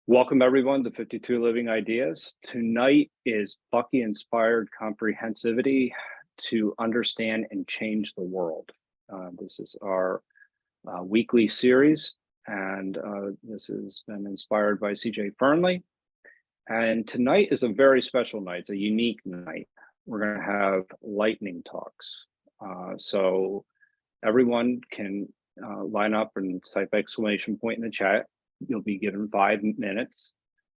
Welcome everyone to 52 Living Ideas. Tonight is Bucky inspired comprehensivity to understand and change the world. This is our weekly series, and this has been inspired by CJ Fernley. And tonight is a very special night. It's a unique night. We're going to have lightning talks. So everyone can line up and type exclamation point in the chat. You'll be given 5 minutes.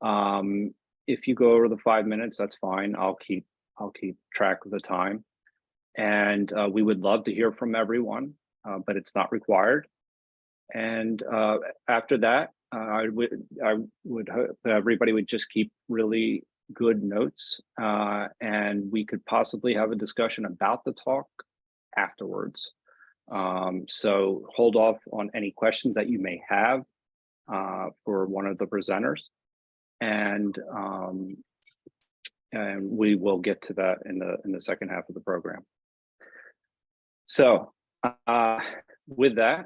If you go over the 5 minutes, that's fine. I'll keep track of the time. And we would love to hear from everyone, but it's not required. And after that, I would hope that everybody would just keep really good notes, and we could possibly have a discussion about the talk afterwards. So hold off on any questions that you may have for one of the presenters, and we will get to that in the second half of the program. So with that,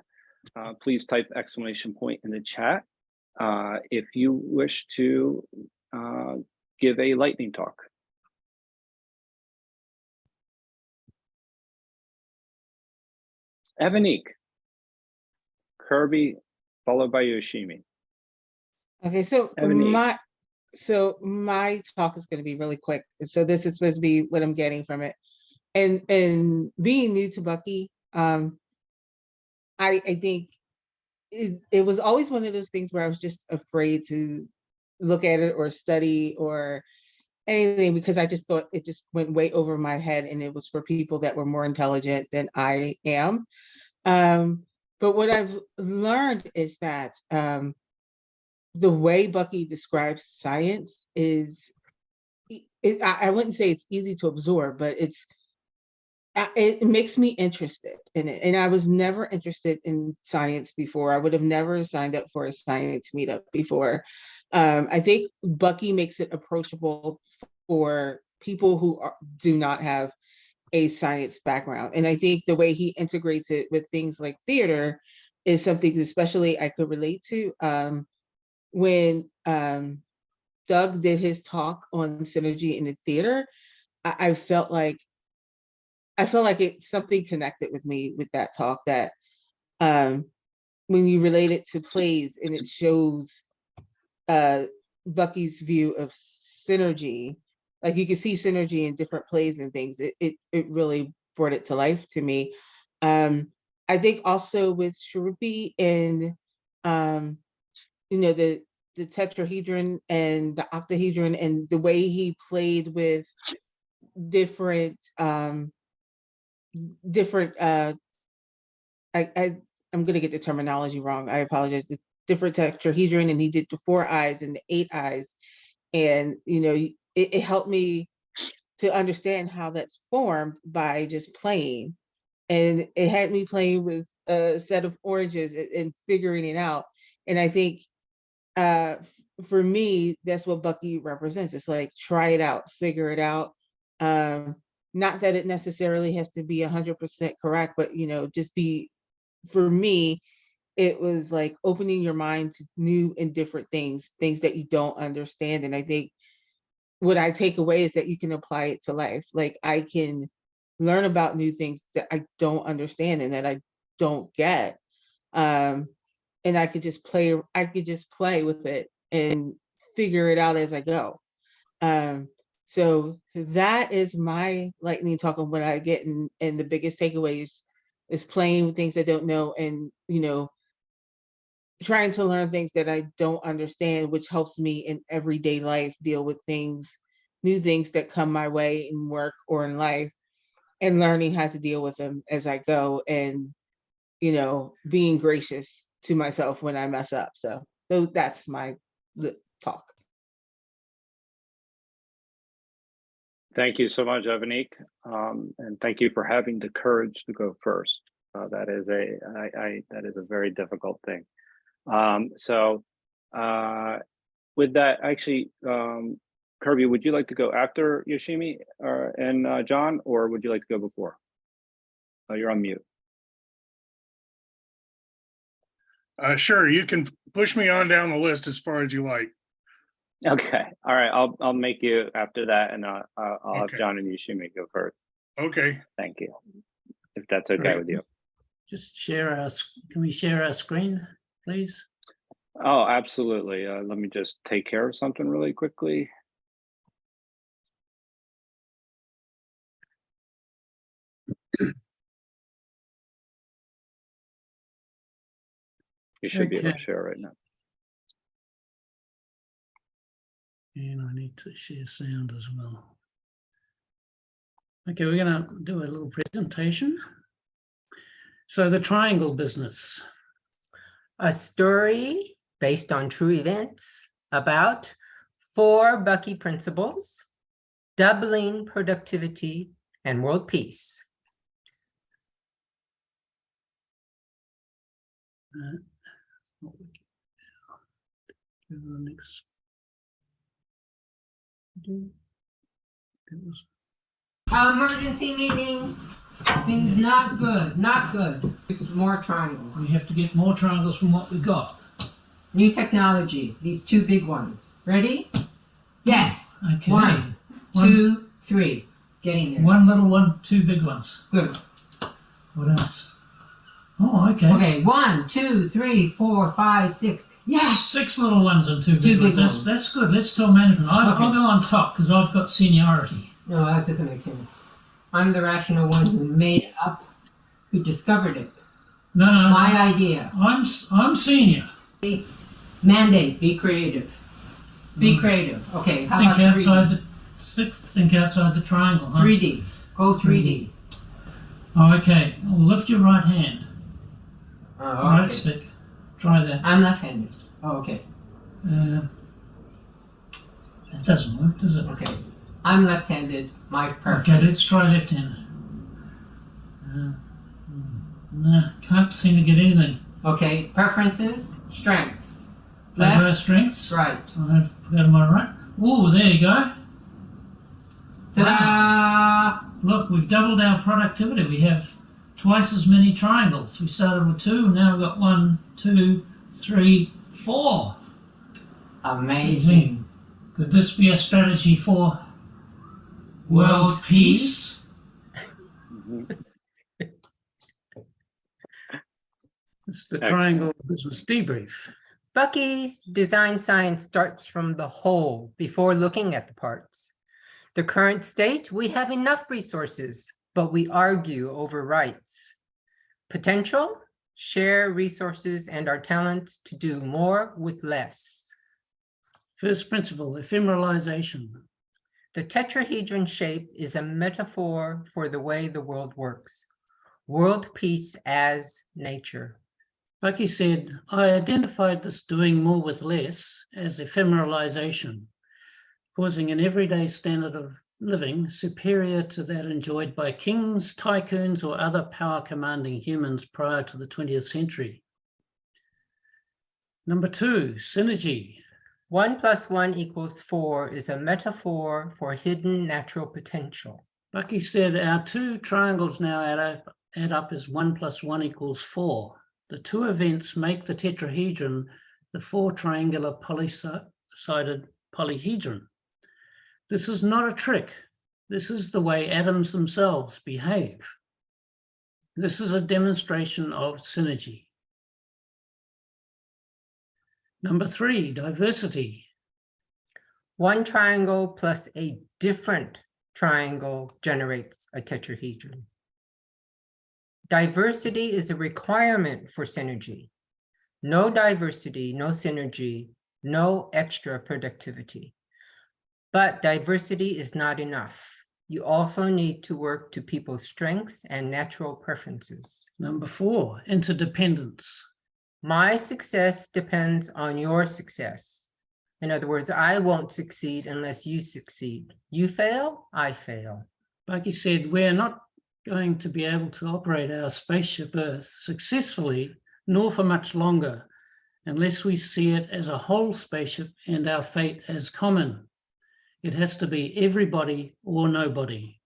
please type exclamation point in the chat if you wish to give a lightning talk. Evanique, Kirby, followed by Yoshimi. Okay, so Evanique. my talk is going to be really quick. So this is supposed to be what I'm getting from it. And being new to Bucky, I think it was always one of those things where I was just afraid to look at it or study or anything, because I just thought it just went way over my head, and it was for people that were more intelligent than I am. But what I've learned is that the way Bucky describes science is, I wouldn't say it's easy to absorb, but it makes me interested in it. And I was never interested in science before. I would have never signed up for a science meetup before. I think Bucky makes it approachable for people who do not have a science background. And I think the way he integrates it with things like theater is something especially I could relate to. When Doug did his talk on synergy in the theater, I felt like something connected with me with that talk, that when you relate it to plays and it shows Bucky's view of synergy, like you can see synergy in different plays and things, it really brought it to life to me. I think also with Struppi and the tetrahedron and the octahedron, and the way he played with different I'm gonna get the terminology wrong. I apologize. The different tetrahedron, and he did the 4 eyes and the 8 eyes, and it helped me to understand how that's formed by just playing. And it had me playing with a set of oranges and figuring it out. And I think for me, that's what Bucky represents. It's like, try it out, figure it out. Not that it necessarily has to be 100% correct, but just be, for me, it was like opening your mind to new and different things that you don't understand. And I think what I take away is that you can apply it to life. Like, I can learn about new things that I don't understand and that I don't get. And I could just play with it and figure it out as I go. So that is my lightning talk on what I get, and the biggest takeaway is playing with things I don't know, and trying to learn things that I don't understand, which helps me in everyday life deal with new things that come my way in work or in life, and learning how to deal with them as I go, and being gracious to myself when I mess up. So that's my talk. Thank you so much, Evanique, and thank you for having the courage to go first. That is a very difficult thing. So with that, actually, Kirby, would you like to go after Yoshimi and Jon, or would you like to go before? You're on mute. Sure, you can push me on down the list as far as you like. Okay. All right. I'll make you after that, and I'll have Okay. John and Yushimi go first. Okay. Thank you. If that's okay Great. with you. Just share our, can we share our screen, please? Oh, absolutely. Let me just take care of something really quickly. You should be able to Okay. share right now. And I need to share sound as well. Okay, we're going to do a little presentation. So the triangle business. A story based on true events about 4 Bucky principles, doubling productivity and world peace. Next. Emergency meeting. Things not good, not good. Just more triangles. We have to get more triangles from what we got. New technology, these 2 big ones. Ready? Yes. Okay. 1, 2, 3. Getting there. One little one, 2 big ones. Good. What else? Oh, okay. Okay, 1, 2, 3, 4, 5, 6. Yes! 6 little ones and 2 big ones. big ones. That's good. Let's tell management. I'll go on top because I've got seniority. No, that doesn't make sense. I'm the rational one who made it up, who discovered it. No. My idea. I'm senior. Mandate, be creative. Be creative. Okay, how Think about 3D? outside the 6th. Think outside the triangle. Huh? 3D. Go 3D. Oh, okay. Well, lift your right hand. Oh, okay. Right stick. Try that. I'm left-handed. Oh, okay. That doesn't work, does it? Okay. I'm left-handed. My preference. Okay, let's try left-handed. No, can't seem to get anything. Okay, preferences, strengths. Left, Left, strengths. right. I go to my right. Oh, there you go. Ta-da! Look, we've doubled our productivity. We have twice as many triangles. We started with 2, now we've got 1, 2, 3, 4. Amazing. Could this be a strategy for world peace? It's the Excellent. triangle business debrief. Bucky's design science starts from the whole before looking at the parts. The current state, we have enough resources, but we argue over rights. Potential, share resources and our talents to do more with less. First principle, ephemeralization. The tetrahedron shape is a metaphor for the way the world works. World peace as nature. Bucky said, I identified this doing more with less as ephemeralization, causing an everyday standard of living superior to that enjoyed by kings, tycoons, or other power-commanding humans prior to the 20th century. Number 2, synergy. 1 + 1 = 4 is a metaphor for hidden natural potential. Bucky said our 2 triangles now add up as 1 + 1 = 4. The 2 events make the tetrahedron the 4 triangular poly-sided polyhedron. This is not a trick. This is the way atoms themselves behave. This is a demonstration of synergy. Number 3, diversity. 1 triangle plus a different triangle generates a tetrahedron. Diversity is a requirement for synergy. No diversity, no synergy, no extra productivity. But diversity is not enough. You also need to work to people's strengths and natural preferences. Number 4, interdependence. My success depends on your success. In other words, I won't succeed unless you succeed. You fail, I fail. Bucky said, we're not going to be able to operate our spaceship Earth successfully, nor for much longer, unless we see it as a whole spaceship and our fate as common. It has to be everybody or nobody.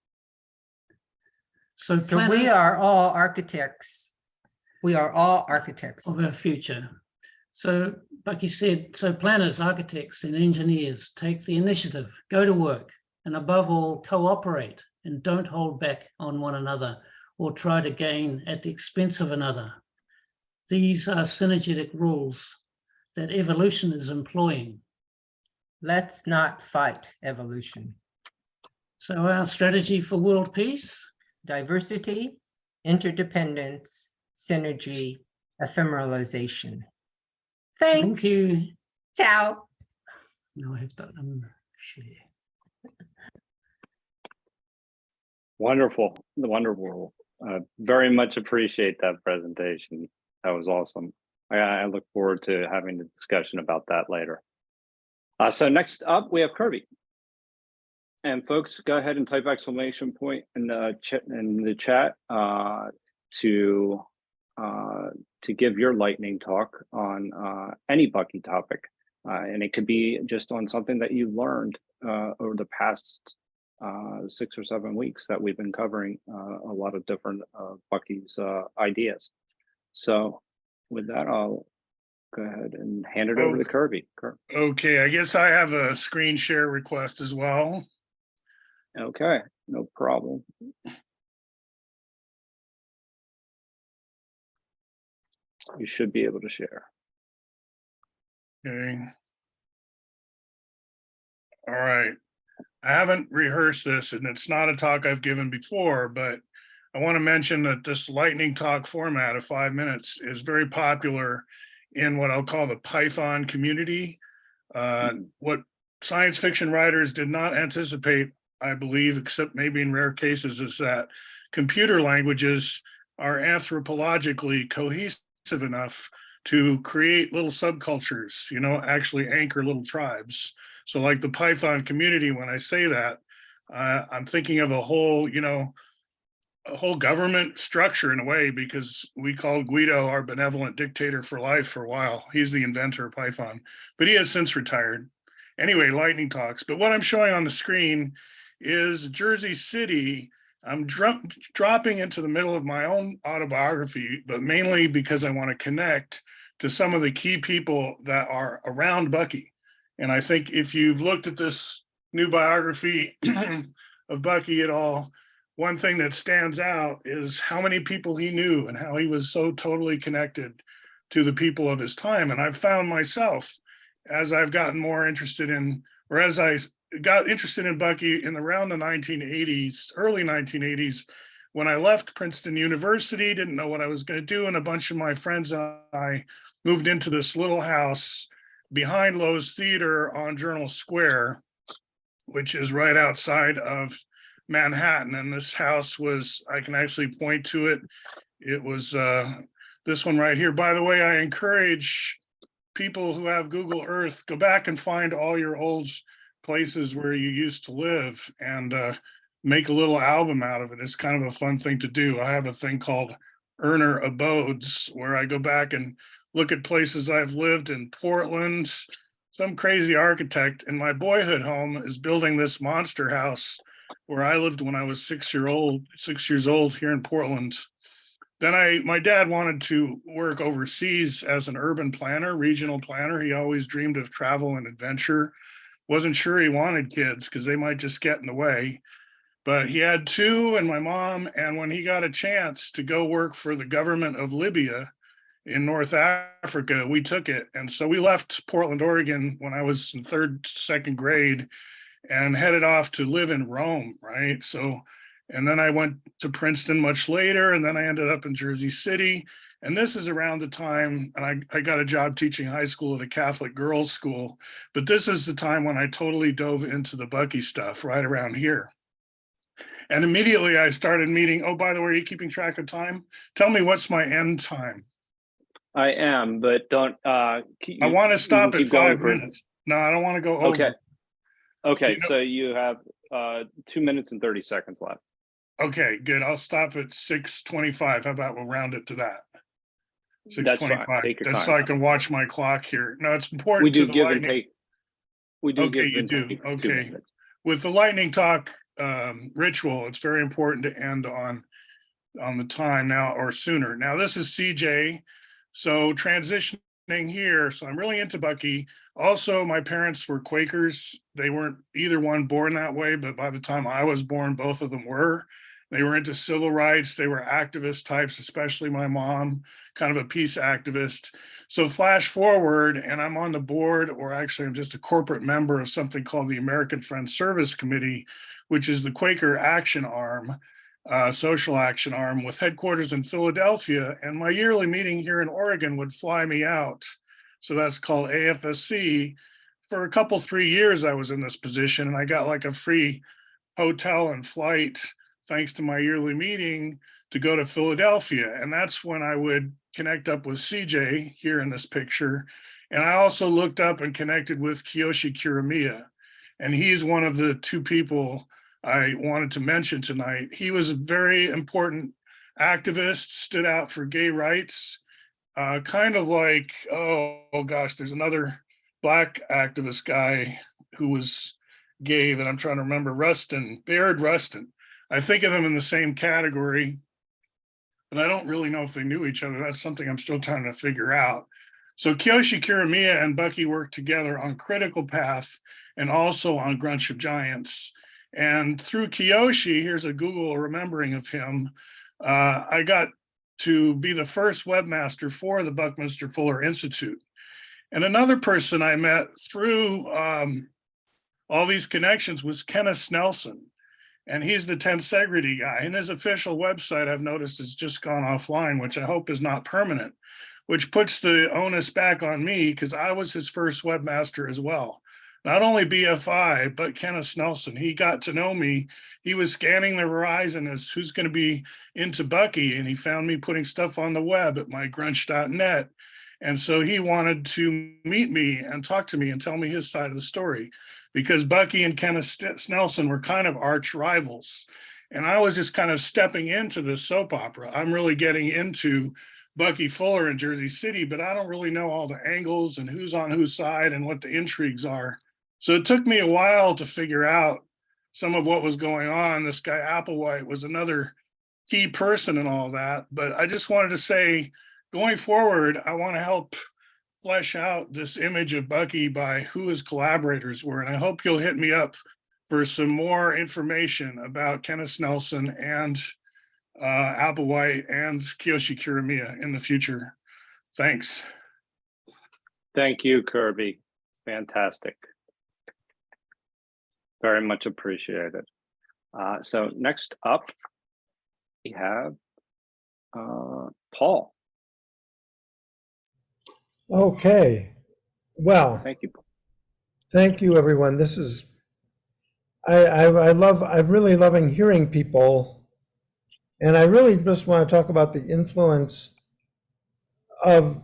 So we are all architects. We are all architects. of our future. So Bucky said, so planners, architects, and engineers take the initiative, go to work, and above all, cooperate and don't hold back on one another or try to gain at the expense of another. These are synergetic rules that evolution is employing. Let's not fight evolution. So our strategy for world peace? Diversity, interdependence, synergy, ephemeralization. Thank Thanks. you. Ciao. Now I have to share. Wonderful, wonderful. Very much appreciate that presentation. That was awesome. I look forward to having a discussion about that later. So next up, we have Kirby. And folks, go ahead and type exclamation point in the chat to give your lightning talk on any Bucky topic. And it could be just on something that you learned over the past 6 or 7 weeks that we've been covering a lot of different Bucky's ideas. So with that, I'll go ahead and hand it over to Kirby. Okay, I guess I have a screen share request as well. Okay, no problem. You should be able to share. Okay. All right. I haven't rehearsed this, and it's not a talk I've given before, but I want to mention that this lightning talk format of 5 minutes is very popular in what I'll call the Python community. What science fiction writers did not anticipate, I believe, except maybe in rare cases, is that computer languages are anthropologically cohesive enough to create little subcultures, you know, actually anchor little tribes. So like the Python community, when I say that, I'm thinking of a whole, you know, a whole government structure in a way, because we called Guido our benevolent dictator for life for a while. He's the inventor of Python, but he has since retired. Anyway, lightning talks. But what I'm showing on the screen is Jersey City. I'm dropping into the middle of my own autobiography, but mainly because I want to connect to some of the key people that are around Bucky. And I think if you've looked at this new biography of Bucky at all, one thing that stands out is how many people he knew and how he was so totally connected to the people of his time. And I've found myself, as I've gotten more interested in, or as I got interested in Bucky in around the 1980s, early 1980s, when I left Princeton University, didn't know what I was going to do. And a bunch of my friends and I moved into this little house behind Lowe's Theater on Journal Square, which is right outside of Manhattan. And this house was, I can actually point to it. It was this one right here. By the way, I encourage people who have Google Earth, go back and find all your old places where you used to live and make a little album out of it. It's kind of a fun thing to do. I have a thing called Urner Abodes, where I go back and look at places I've lived in Portland. Some crazy architect in my boyhood home is building this monster house where I lived when I was 6 years old here in Portland. Then my dad wanted to work overseas as an urban planner, regional planner. He always dreamed of travel and adventure. Wasn't sure he wanted kids because they might just get in the way. But he had two and my mom. And when he got a chance to go work for the government of Libya in North Africa, we took it. And so we left Portland, Oregon when I was in second grade and headed off to live in Rome, right? So, and then I went to Princeton much later, and then I ended up in Jersey City. And this is around the time, and I got a job teaching high school at a Catholic girls' school, but this is the time when I totally dove into the Bucky stuff right around here. And immediately I started meeting, oh, by the way, are you keeping track of time? Tell me what's my end time. I am, but don't. I want to stop at 5 minutes. No, I don't want to go over. Okay. Okay, you know, so you have 2 minutes and 30 seconds left. Okay, good. I'll stop at 6:25. How about we'll round it to that? 6:25. That's so I can watch my clock here. No, it's important. We do to the give lightning. and take. We do Okay, give you and do. take 2 Okay. minutes. With the lightning talk ritual, it's very important to end on the time now or sooner. Now this is CJ. So transitioning here, so I'm really into Bucky. Also, my parents were Quakers. They weren't either one born that way, but by the time I was born, both of them were. They were into civil rights. They were activist types, especially my mom, kind of a peace activist. So flash forward, and I'm on the board, or actually I'm just a corporate member of something called the American Friends Service Committee, which is the Quaker action arm, social action arm with headquarters in Philadelphia. And my yearly meeting here in Oregon would fly me out. So that's called AFSC. For a couple, 3 years, I was in this position, and I got like a free hotel and flight thanks to my yearly meeting to go to Philadelphia. And that's when I would connect up with CJ here in this picture. And I also looked up and connected with Kiyoshi Kuramiya. And he's one of the two people I wanted to mention tonight. He was a very important activist, stood out for gay rights, kind of like, oh gosh, there's another Black activist guy who was gay that I'm trying to remember, Bayard Rustin. I think of them in the same category, but I don't really know if they knew each other. That's something I'm still trying to figure out. So Kiyoshi Kuramiya and Bucky worked together on Critical Path and also on Grunch of Giants. And through Kiyoshi, here's a Google remembering of him, I got to be the first webmaster for the Buckminster Fuller Institute. And another person I met through all these connections was Kenneth Snelson. And he's the tensegrity guy. And his official website, I've noticed, has just gone offline, which I hope is not permanent, which puts the onus back on me because I was his first webmaster as well. Not only BFI, but Kenneth Snelson. He got to know me. He was scanning the horizon as who's going to be into Bucky, and he found me putting stuff on the web at mygrunch.net. And so he wanted to meet me and talk to me and tell me his side of the story, because Bucky and Kenneth Snelson were kind of arch rivals. And I was just kind of stepping into this soap opera. I'm really getting into Bucky Fuller in Jersey City, but I don't really know all the angles and who's on whose side and what the intrigues are. So it took me a while to figure out some of what was going on. This guy Applewhite was another key person in all that. But I just wanted to say, going forward, I want to help flesh out this image of Bucky by who his collaborators were. And I hope you'll hit me up for some more information about Kenneth Snelson and Applewhite and Kiyoshi Kuramiya in the future. Thanks. Thank you, Kirby. Fantastic. Very much appreciated. So next up, we have Pohl. Okay, well, Thank you. thank you, everyone. This is, I'm really loving hearing people. And I really just want to talk about the influence of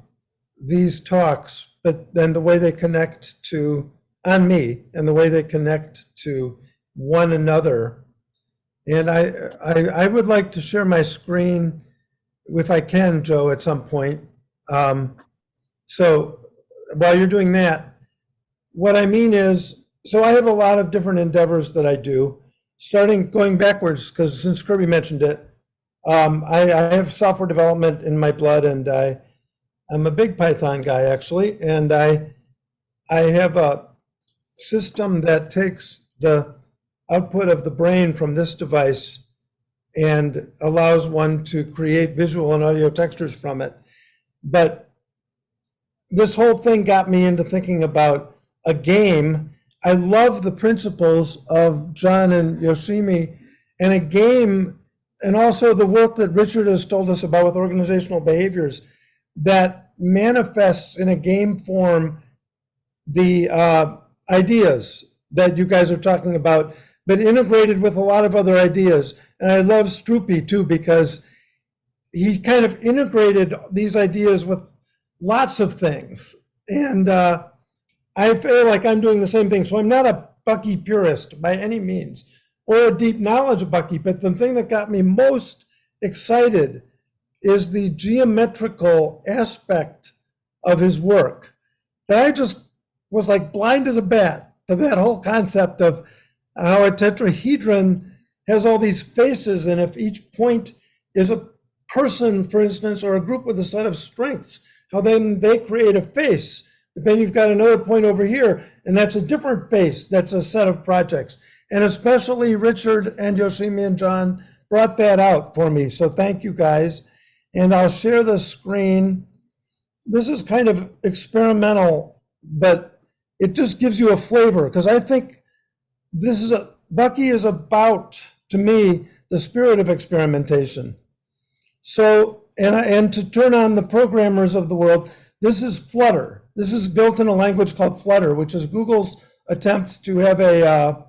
these talks, but then the way they connect on me and the way they connect to one another. And I would like to share my screen, if I can, Joe, at some point. So while you're doing that, what I mean is, so I have a lot of different endeavors that I do, going backwards, because since Kirby mentioned it, I have software development in my blood, and I'm a big Python guy, actually, and I have a system that takes the output of the brain from this device and allows one to create visual and audio textures from it. But this whole thing got me into thinking about a game. I love the principles of Jon and Yoshimi, and a game, and also the work that Richard has told us about with organizational behaviors that manifests in a game form the ideas that you guys are talking about, but integrated with a lot of other ideas. And I love Struppi too, because he kind of integrated these ideas with lots of things. And I feel like I'm doing the same thing. So I'm not a Bucky purist by any means, or a deep knowledge of Bucky, but the thing that got me most excited is the geometrical aspect of his work. That I just was like blind as a bat to that whole concept of how a tetrahedron has all these faces, and if each point is a person, for instance, or a group with a set of strengths, how then they create a face. But then you've got another point over here, and that's a different face. That's a set of projects. And especially Richard and Yoshimi and Jon brought that out for me. So thank you guys. And I'll share the screen. This is kind of experimental, but it just gives you a flavor, because I think Bucky is about, to me, the spirit of experimentation. So, and to turn on the programmers of the world, this is Flutter. This is built in a language called Flutter, which is Google's attempt to have a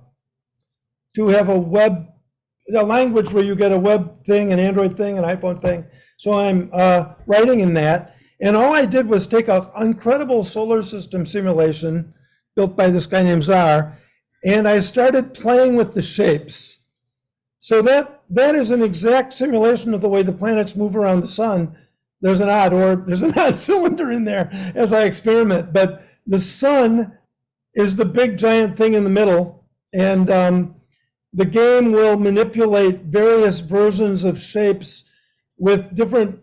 language where you get a web thing, an Android thing, an iPhone thing. So I'm writing in that. And all I did was take an incredible solar system simulation built by this guy named Czar, and I started playing with the shapes. So that is an exact simulation of the way the planets move around the sun. There's an odd cylinder in there as I experiment, but the sun is the big giant thing in the middle, and the game will manipulate various versions of shapes with different,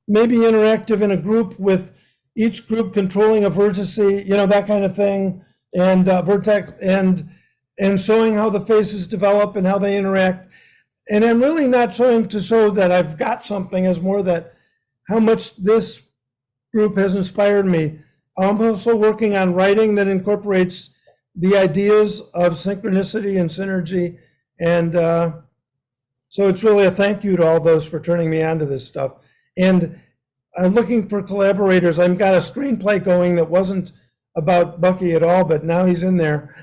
maybe interactive in a group, with each group controlling a vertex, that kind of thing, and vertex, and showing how the faces develop and how they interact. And I'm really not showing to show that I've got something, as more that how much this group has inspired me. I'm also working on writing that incorporates the ideas of synchronicity and synergy. And so it's really a thank you to all those for turning me on to this stuff. And I'm looking for collaborators. I've got a screenplay going that wasn't about Bucky at all, but now he's in there.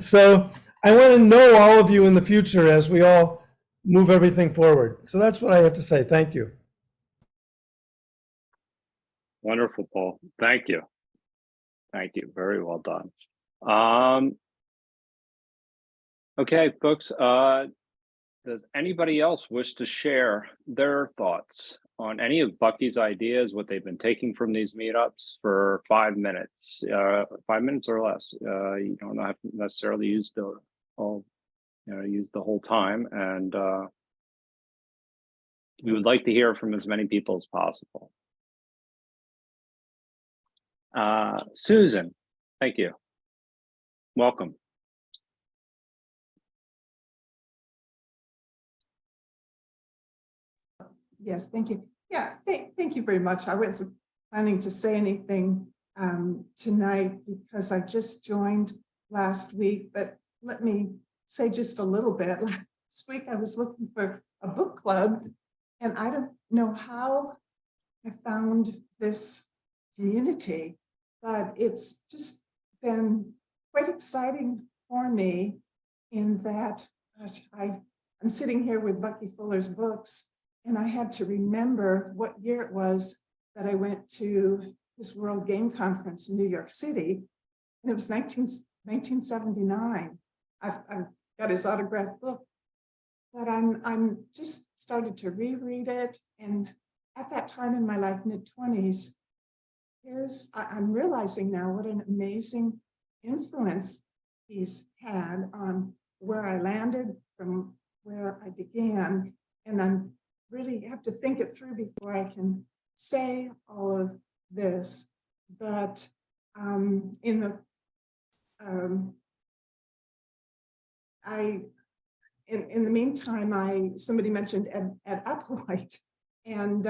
So I want to know all of you in the future as we all move everything forward. So that's what I have to say. Thank you. Wonderful, Pohl. Thank you. Thank you. Very well done. Okay, folks, does anybody else wish to share their thoughts on any of Bucky's ideas, what they've been taking from these meetups, for 5 minutes, 5 minutes or less? You don't have to necessarily use the whole time, and we would like to hear from as many people as possible. Susan, thank you. Welcome. Yes, thank you. Yeah, thank you very much. I wasn't planning to say anything tonight because I just joined last week, but let me say just a little bit. Last week I was looking for a book club, and I don't know how I found this community, but it's just been quite exciting for me in that, gosh, I'm sitting here with Bucky Fuller's books, and I had to remember what year it was that I went to his World Game Conference in New York City, and it was 1979. I've got his autographed book, but I'm just started to reread it, and at that time in my life, mid-20s, I'm realizing now what an amazing influence he's had on where I landed from where I began, and I'm really have to think it through before I can say all of this. But in the meantime, somebody mentioned Ed Applewhite, and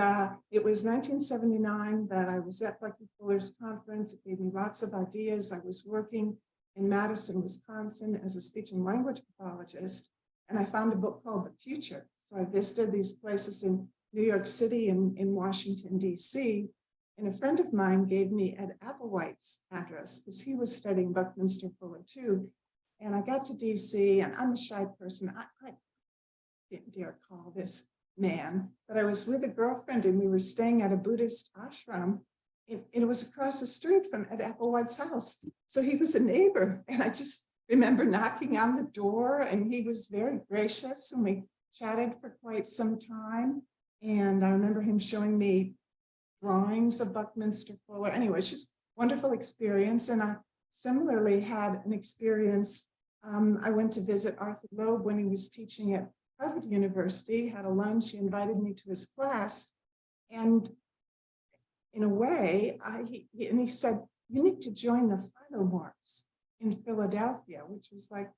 it was 1979 that I was at Bucky Fuller's conference. It gave me lots of ideas. I was working in Madison, Wisconsin as a speech and language pathologist, and I found a book called The Future. So I visited these places in New York City and in Washington, D.C., and a friend of mine gave me Ed Applewhite's address because he was studying Buckminster Fuller too. And I got to D.C., and I'm a shy person. I didn't dare call this man, but I was with a girlfriend, and we were staying at a Buddhist ashram. It was across the street from Ed Applewhite's house. So he was a neighbor, and I just remember knocking on the door, and he was very gracious, and we chatted for quite some time. And I remember him showing me drawings of Buckminster Fuller. Anyway, it's just a wonderful experience. And I similarly had an experience. I went to visit Arthur Loeb when he was teaching at Harvard University, had a lunch, he invited me to his class. And in a way, and he said, you need to join the philomorphs in Philadelphia, which was like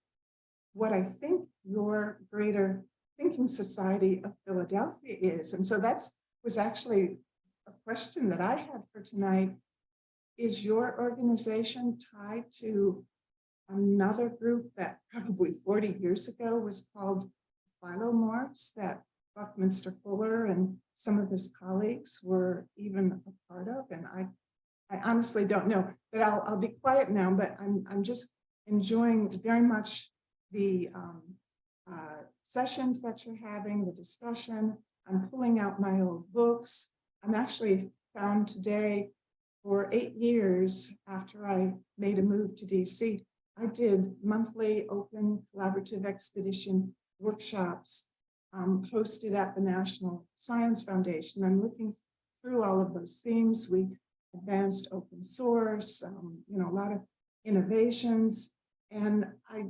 what I think your Greater Thinking Society of Philadelphia is. And so was actually a question that I had for tonight. Is your organization tied to another group that probably 40 years ago was called Philomorphs, that Buckminster Fuller and some of his colleagues were even a part of? And I honestly don't know, but I'll be quiet now, but I'm just enjoying very much the sessions that you're having, the discussion. I'm pulling out my old books. I'm actually found today, for 8 years after I made a move to DC, I did monthly open collaborative expedition workshops hosted at the National Science Foundation. I'm looking through all of those themes. We advanced open source, a lot of innovations. And I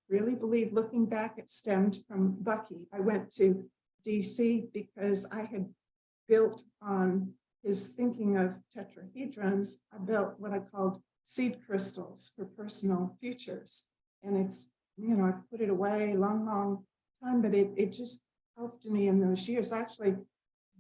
really believe, looking back, it stemmed from Bucky. I went to DC because I had built on his thinking of tetrahedrons. I built what I called seed crystals for personal futures. And it's, I put it away a long time, but it just helped me in those years. I actually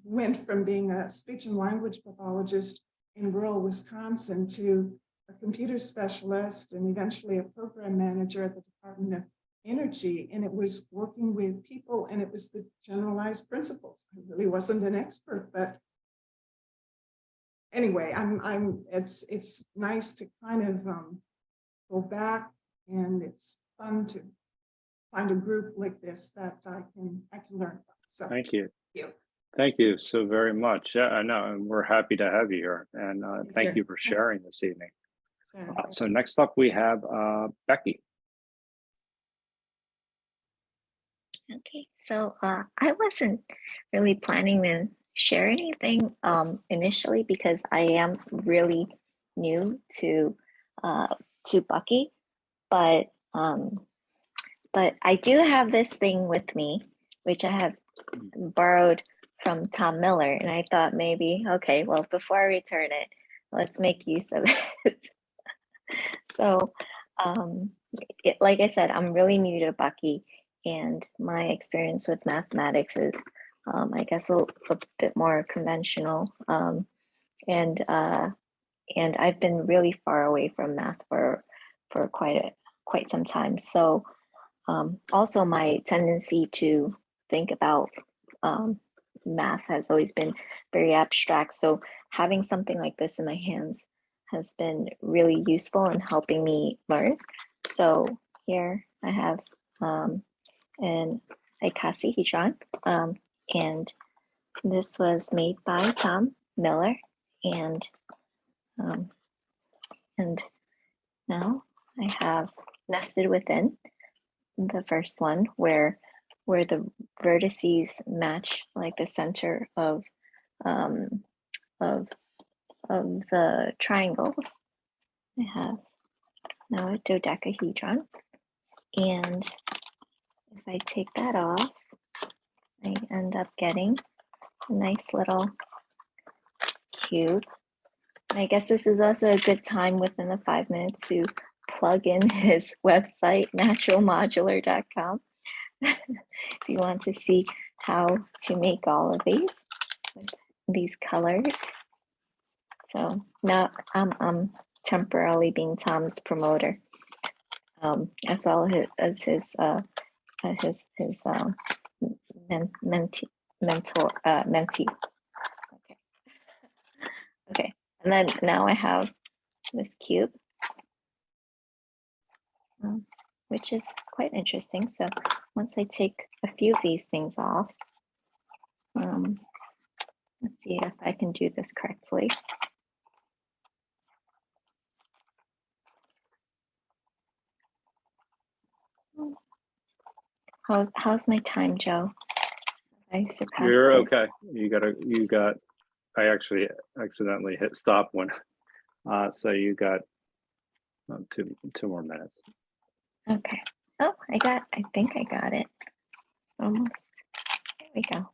went from being a speech and language pathologist in rural Wisconsin to a computer specialist and eventually a program manager at the Department of Energy. And it was working with people, and it was the generalized principles. I really wasn't an expert, but anyway, it's nice to kind of go back, and it's fun to find a group like this that I can learn from. So Thank you. you. Thank you so very much. Yeah, I know, and we're happy to have you here. And thank you for sharing this evening. So next up, we have Becky. Okay, so I wasn't really planning to share anything initially, because I am really new to Bucky, but I do have this thing with me, which I have borrowed from Tom Miller, and I thought maybe, okay, well, before I return it, let's make use of it. So, like I said, I'm really new to Bucky, and my experience with mathematics is, I guess, a bit more conventional. And I've been really far away from math for quite some time. So, also my tendency to think about math has always been very abstract. So having something like this in my hands has been really useful in helping me learn. So here I have an icosahedron, and this was made by Tom Miller, and now I have nested within the first one where the vertices match like the center of the triangles. I have now a dodecahedron, and if I take that off, I end up getting a nice little cube. And I guess this is also a good time within the 5 minutes to plug in his website, naturalmodular.com, if you want to see how to make all of these colors. So now I'm temporarily being Tom's promoter, as well as his mentee. Okay, and then now I have this cube, which is quite interesting. So once I take a few of these things off, let's see if I can do this correctly. How's my time, Joe? I surpassed You're it. okay. I actually accidentally hit stop when, so you got two more minutes. Okay. Oh, I think I got it. Almost. There we go.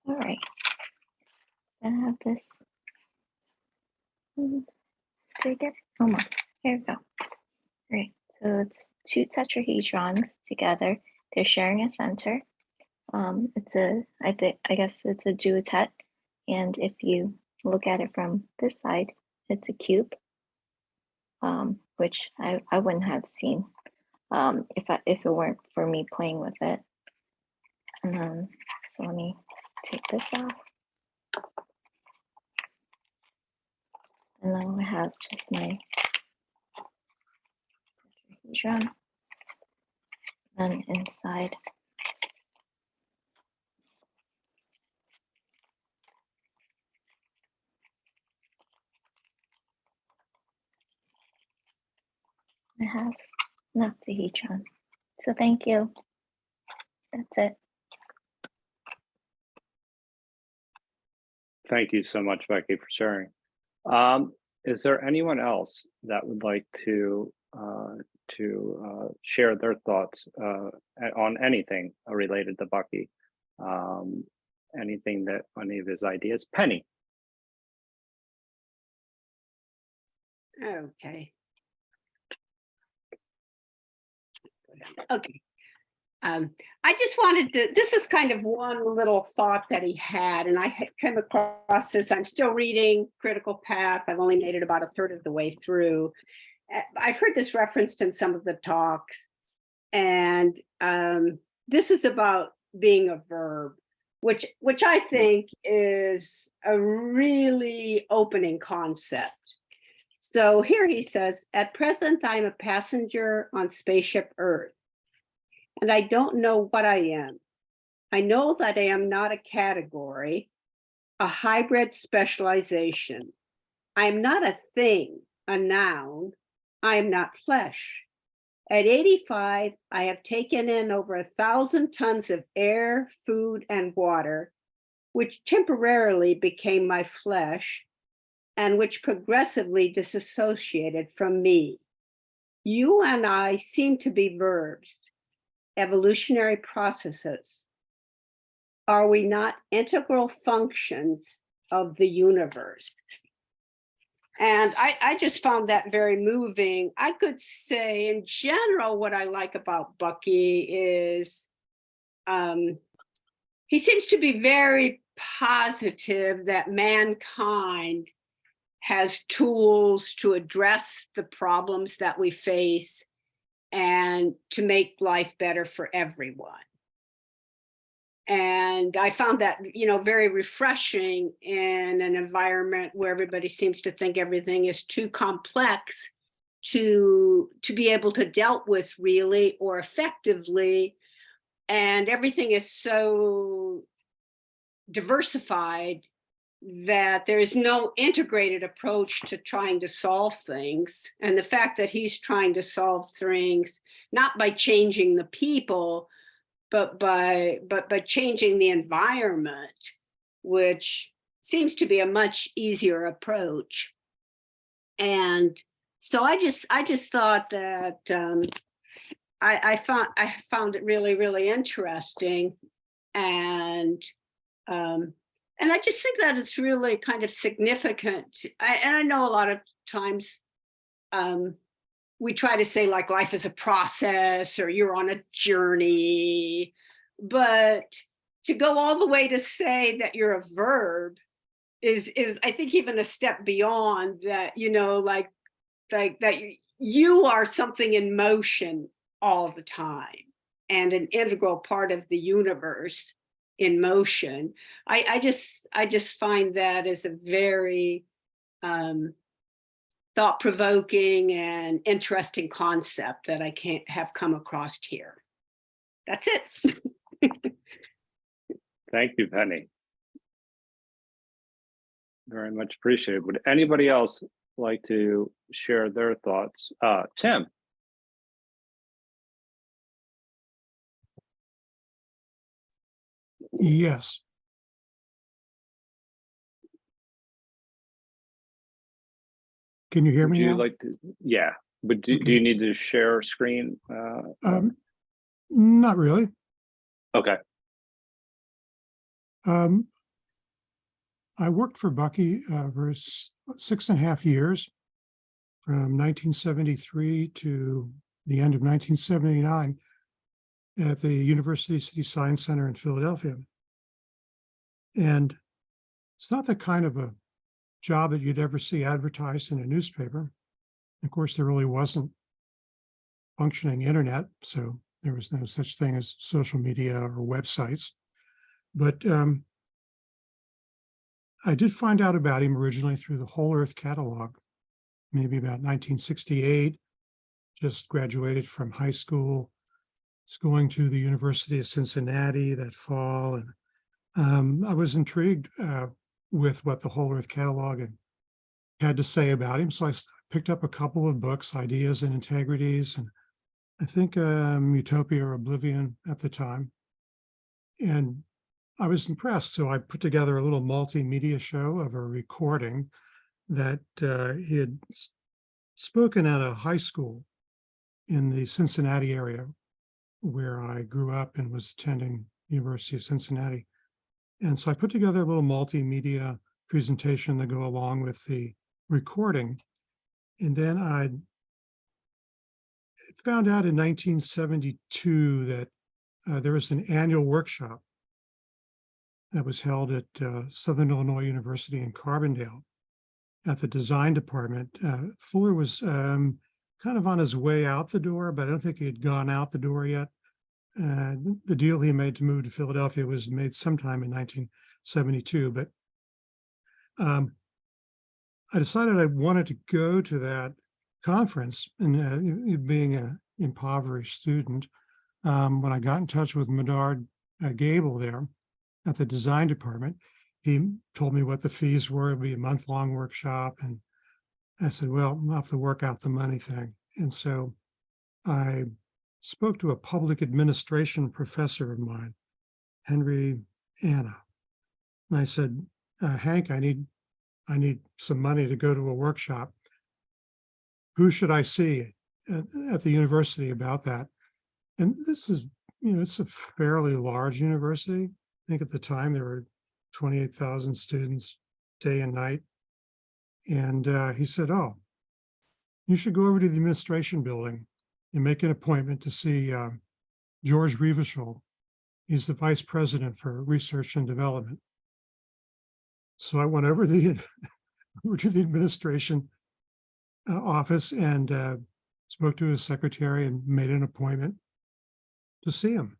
All right. I have this. Did I get it? Almost? Here we go. Great. So it's two tetrahedrons together. They're sharing a center. It's a, I guess it's a duotet. And if you look at it from this side, it's a cube, which I wouldn't have seen if it weren't for me playing with it. And then, so let me take this off. And then we have just my tetrahedron. And inside, I have an octahedron. So thank you. That's it. Thank you so much, Becky, for sharing. Is there anyone else that would like to share their thoughts on anything related to Bucky? Anything that any of his ideas? Penny. Okay. Okay. I just wanted to, this is kind of one little thought that he had, and I had come across this. I'm still reading Critical Path. I've only made it about a third of the way through. I've heard this referenced in some of the talks, and this is about being a verb, which I think is a really opening concept. So here he says, at present, I'm a passenger on spaceship Earth, and I don't know what I am. I know that I am not a category, a hybrid specialization. I am not a thing, a noun. I am not flesh. At 85, I have taken in over 1,000 tons of air, food, and water, which temporarily became my flesh and which progressively disassociated from me. You and I seem to be verbs, evolutionary processes. Are we not integral functions of the universe? And I just found that very moving. I could say in general, what I like about Bucky is he seems to be very positive that mankind has tools to address the problems that we face and to make life better for everyone. And I found that, very refreshing in an environment where everybody seems to think everything is too complex to be able to deal with really or effectively. And everything is so diversified that there is no integrated approach to trying to solve things. And the fact that he's trying to solve things, not by changing the people, but by changing the environment, which seems to be a much easier approach. And so I just thought that I found it really, really interesting. And I just think that it's really kind of significant. And I know a lot of times we try to say like life is a process or you're on a journey, but to go all the way to say that you're a verb is I think even a step beyond that, like that you are something in motion all the time and an integral part of the universe in motion. I just find that as a very thought-provoking and interesting concept that I can't have come across here. That's it. Thank you, Penny. Very much appreciated. Would anybody else like to share their thoughts? Tim. Yes. Can you hear me now? Like to, yeah, but do you need to share screen? Not really. Okay. I'm I worked for Bucky for 6.5 years, from 1973 to the end of 1979 at the University City Science Center in Philadelphia. And it's not the kind of a job that you'd ever see advertised in a newspaper. Of course, there really wasn't functioning internet, so there was no such thing as social media or websites. But I did find out about him originally through the Whole Earth catalog, maybe about 1968. Just graduated from high school. It's going to the University of Cincinnati that fall, and I was intrigued with what the Whole Earth catalog had to say about him. So I picked up a couple of books, Ideas and Integrities, and I think Utopia or Oblivion at the time. And I was impressed. So I put together a little multimedia show of a recording that he had spoken at a high school in the Cincinnati area where I grew up and was attending University of Cincinnati. And so I put together a little multimedia presentation to go along with the recording. And then I found out in 1972 that there was an annual workshop that was held at Southern Illinois University in Carbondale at the design department. Fuller was kind of on his way out the door, but I don't think he had gone out the door yet. The deal he made to move to Philadelphia was made sometime in 1972, but I decided I wanted to go to that conference, and being an impoverished student, when I got in touch with Medard Gable there at the design department, he told me what the fees were. It'd be a month-long workshop, and I said, well, I'll have to work out the money thing. And so I spoke to a public administration professor of mine, Henry Anna. And I said, Hank, I need some money to go to a workshop. Who should I see at the university about that? And this is, it's a fairly large university. I think at the time there were 28,000 students day and night. And he said, oh, you should go over to the administration building and make an appointment to see George Revachol. He's the vice president for research and development. So I went over to the administration office and spoke to his secretary and made an appointment to see him.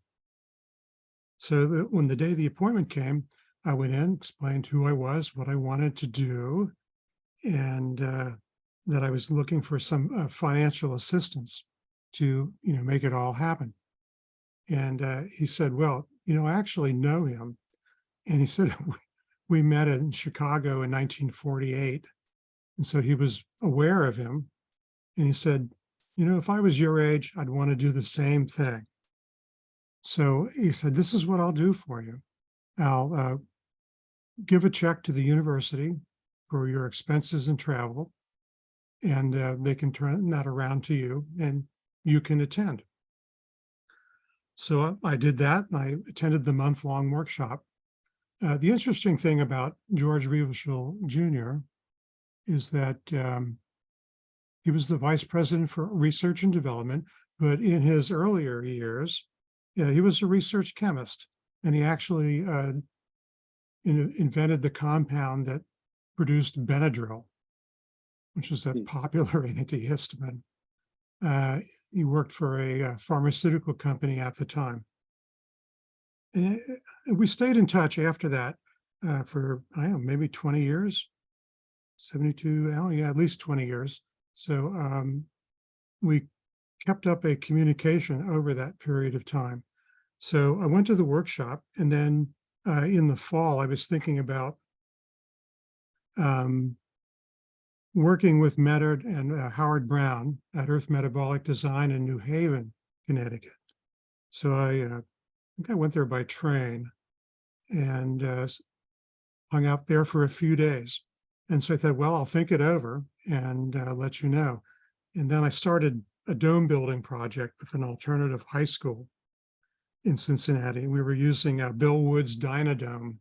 So when the day of the appointment came, I went in, explained who I was, what I wanted to do, and that I was looking for some financial assistance to, make it all happen. And he said, well, I actually know him. And he said, we met in Chicago in 1948. And so he was aware of him. And he said, if I was your age, I'd want to do the same thing. So he said, this is what I'll do for you. I'll give a check to the university for your expenses and travel, and they can turn that around to you and you can attend. So I did that, and I attended the month-long workshop. The interesting thing about George Revachol Jr. is that he was the vice president for research and development, but in his earlier years, he was a research chemist, and he actually invented the compound that produced Benadryl, which is a popular antihistamine. He worked for a pharmaceutical company at the time. And we stayed in touch after that for, I don't know, maybe 20 years, 72, oh yeah, at least 20 years. So we kept up a communication over that period of time. So I went to the workshop, and then in the fall, I was thinking about working with Medard and Howard Brown at Earth Metabolic Design in New Haven, Connecticut. So I think I went there by train and hung out there for a few days. And so I thought, well, I'll think it over and let you know. And then I started a dome building project with an alternative high school in Cincinnati. We were using Bill Wood's Dynadome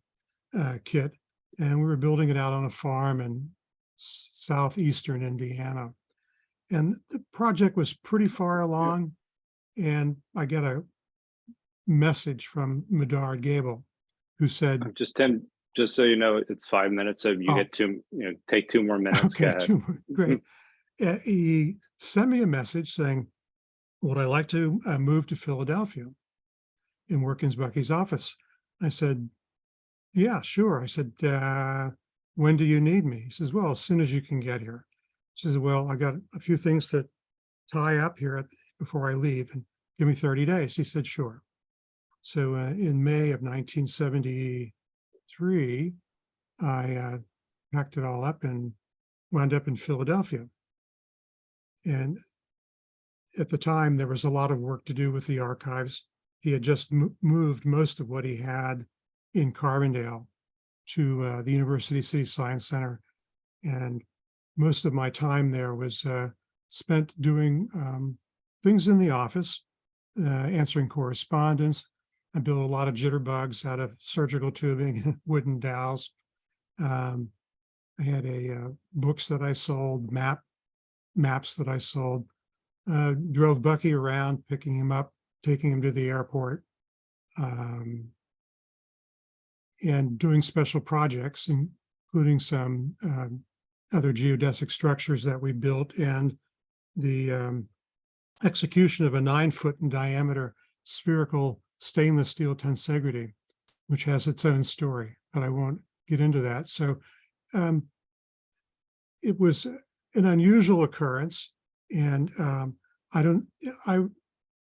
kit and we were building it out on a farm in southeastern Indiana. And the project was pretty far along, and I get a message from Medard Gable, who said, Just Tim, just so you know, it's 5 minutes. So you Oh. get take 2 more minutes. Go okay, ahead. great. He sent me a message saying, would I like to move to Philadelphia and work in Bucky's office? I said, yeah, sure. I said, when do you need me? He says, well, as soon as you can get here. He says, well, I got a few things to tie up here before I leave, and give me 30 days. He said, sure. So in May of 1973, I packed it all up and wound up in Philadelphia. And at the time, there was a lot of work to do with the archives. He had just moved most of what he had in Carbondale to the University City Science Center. And most of my time there was spent doing things in the office, answering correspondence. I built a lot of jitterbugs out of surgical tubing, wooden dowels. I had books that I sold, maps that I sold. Drove Bucky around, picking him up, taking him to the airport, and doing special projects, including some other geodesic structures that we built, and the execution of a 9-foot in diameter spherical stainless steel tensegrity, which has its own story, but I won't get into that. So it was an unusual occurrence. And I kind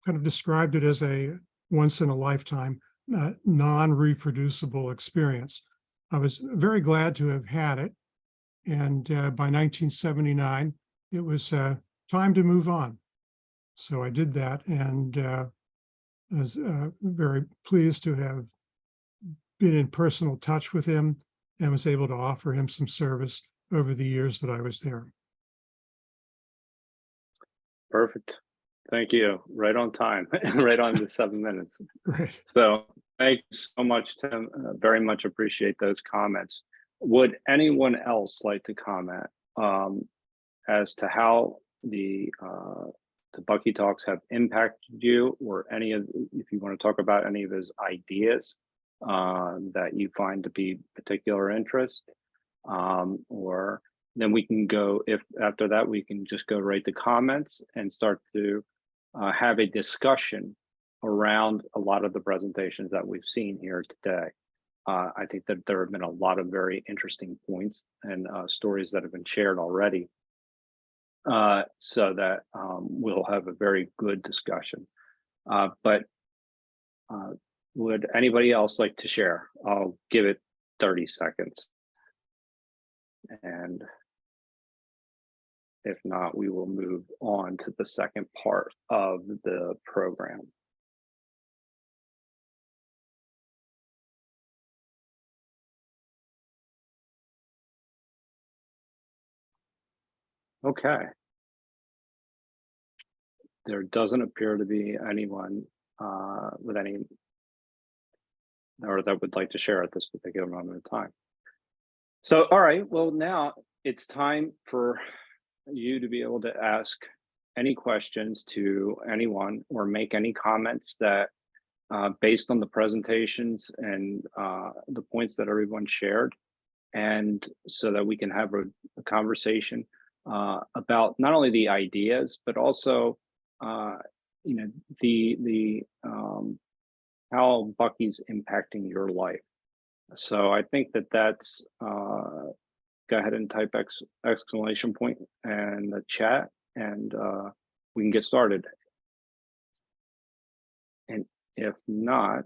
of described it as a once in a lifetime, non-reproducible experience. I was very glad to have had it. And by 1979, it was time to move on. So I did that, and was very pleased to have been in personal touch with him and was able to offer him some service over the years that I was there. Perfect. Thank you. Right on time, right on the 7 minutes. Right. So thanks so much, Tim. Very much appreciate those comments. Would anyone else like to comment as to how the Bucky Talks have impacted you, or if you want to talk about any of his ideas that you find to be particular interest, or then we can go, if after that, we can just go right to comments and start to have a discussion around a lot of the presentations that we've seen here today. I think that there have been a lot of very interesting points and stories that have been shared already, so that we'll have a very good discussion. But would anybody else like to share? I'll give it 30 seconds. And if not, we will move on to the second part of the program. Okay. There doesn't appear to be anyone with any, or that would like to share at this particular moment in time. So, all right, well, now it's time for you to be able to ask any questions to anyone or make any comments that based on the presentations and the points that everyone shared, and so that we can have a conversation about not only the ideas, but also the how Bucky's impacting your life. So I think that's go ahead and type exclamation point in the chat, and we can get started. And if not,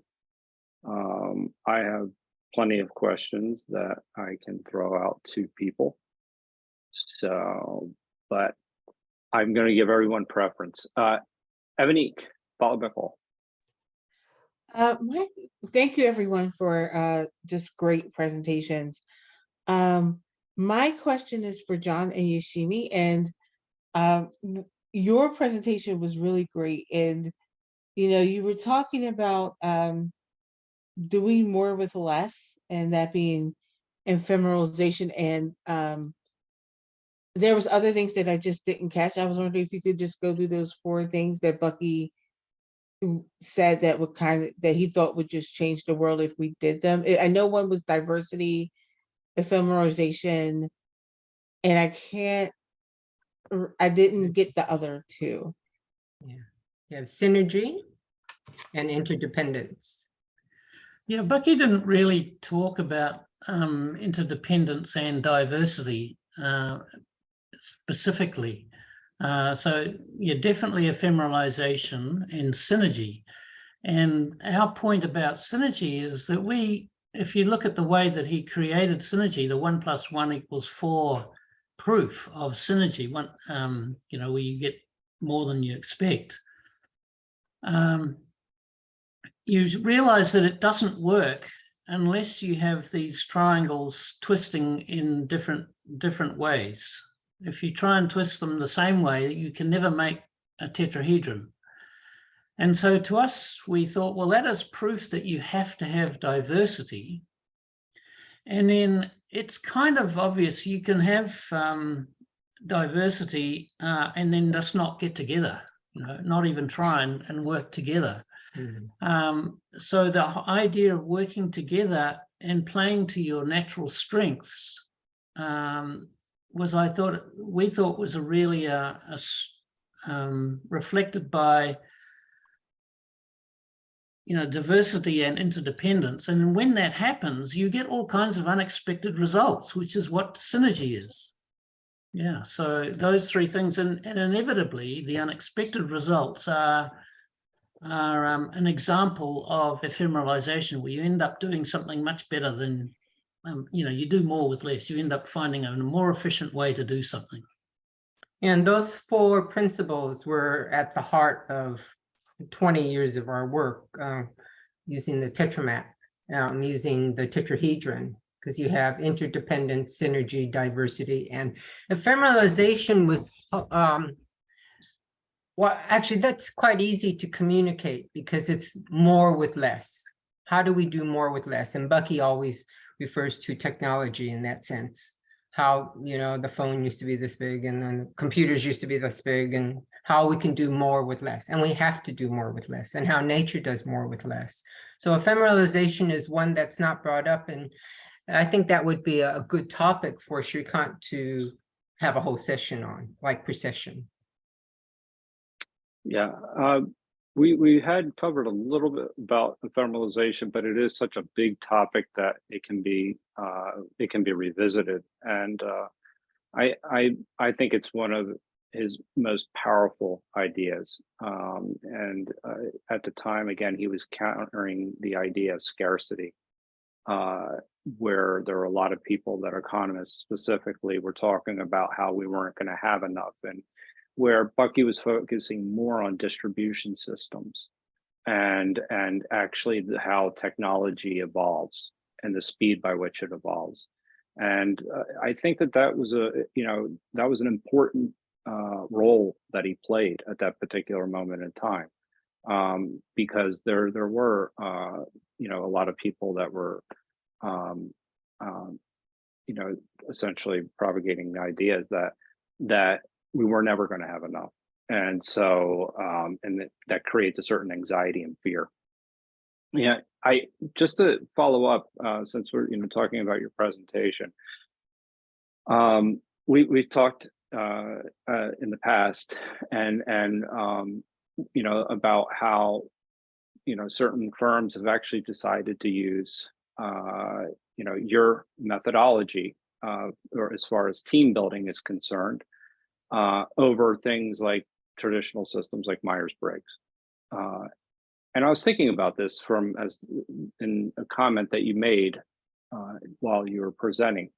I have plenty of questions that I can throw out to people. So, but I'm going to give everyone preference. Evanique, Paul. Thank you everyone for just great presentations. My question is for Jon and Yoshimi, and your presentation was really great. And you were talking about doing more with less, and that being ephemeralization, and there was other things that I just didn't catch. I was wondering if you could just go through those 4 things that Bucky said that would that he thought would just change the world if we did them. I know one was diversity, ephemeralization, and I didn't get the other 2. Yeah, you have synergy and interdependence. Yeah, Bucky didn't really talk about interdependence and diversity specifically. So yeah, definitely ephemeralization and synergy. And our point about synergy is that if you look at the way that he created synergy, the 1 + 1 = 4 proof of synergy, where you get more than you expect. You realize that it doesn't work unless you have these triangles twisting in different ways. If you try and twist them the same way, you can never make a tetrahedron. And so to us, we thought, well, that is proof that you have to have diversity. And then it's kind of obvious you can have diversity and then just not get together, not even try and work together. So the idea of working together and playing to your natural strengths we thought was a really reflected by diversity and interdependence. And when that happens, you get all kinds of unexpected results, which is what synergy is. Yeah, so those 3 things, and inevitably the unexpected results are an example of ephemeralization, where you end up doing something much better than, you do more with less. You end up finding a more efficient way to do something. And those 4 principles were at the heart of 20 years of our work, using the TetraMap, using the tetrahedron, because you have interdependence, synergy, diversity, and ephemeralization was, well, actually, that's quite easy to communicate because it's more with less. How do we do more with less? And Bucky always refers to technology in that sense. How, the phone used to be this big and then computers used to be this big, and how we can do more with less. And we have to do more with less, and how nature does more with less. So ephemeralization is one that's not brought up. And I think that would be a good topic for Shrikant to have a whole session on, like precession. Yeah, we had covered a little bit about ephemeralization, but it is such a big topic that it can be revisited. And I think it's one of his most powerful ideas. And at the time, again, he was countering the idea of scarcity, where there are a lot of people that economists specifically were talking about how we weren't going to have enough, and where Bucky was focusing more on distribution systems and actually how technology evolves and the speed by which it evolves. And I think that was an important role that he played at that particular moment in time, because there were a lot of people that were essentially propagating the ideas that we were never going to have enough. And so, that creates a certain anxiety and fear. Yeah, I just to follow up, since we're talking about your presentation, we've talked in the past and about how certain firms have actually decided to use your methodology, or as far as team building is concerned, over things like traditional systems like Myers-Briggs. And I was thinking about this in a comment that you made while you were presenting.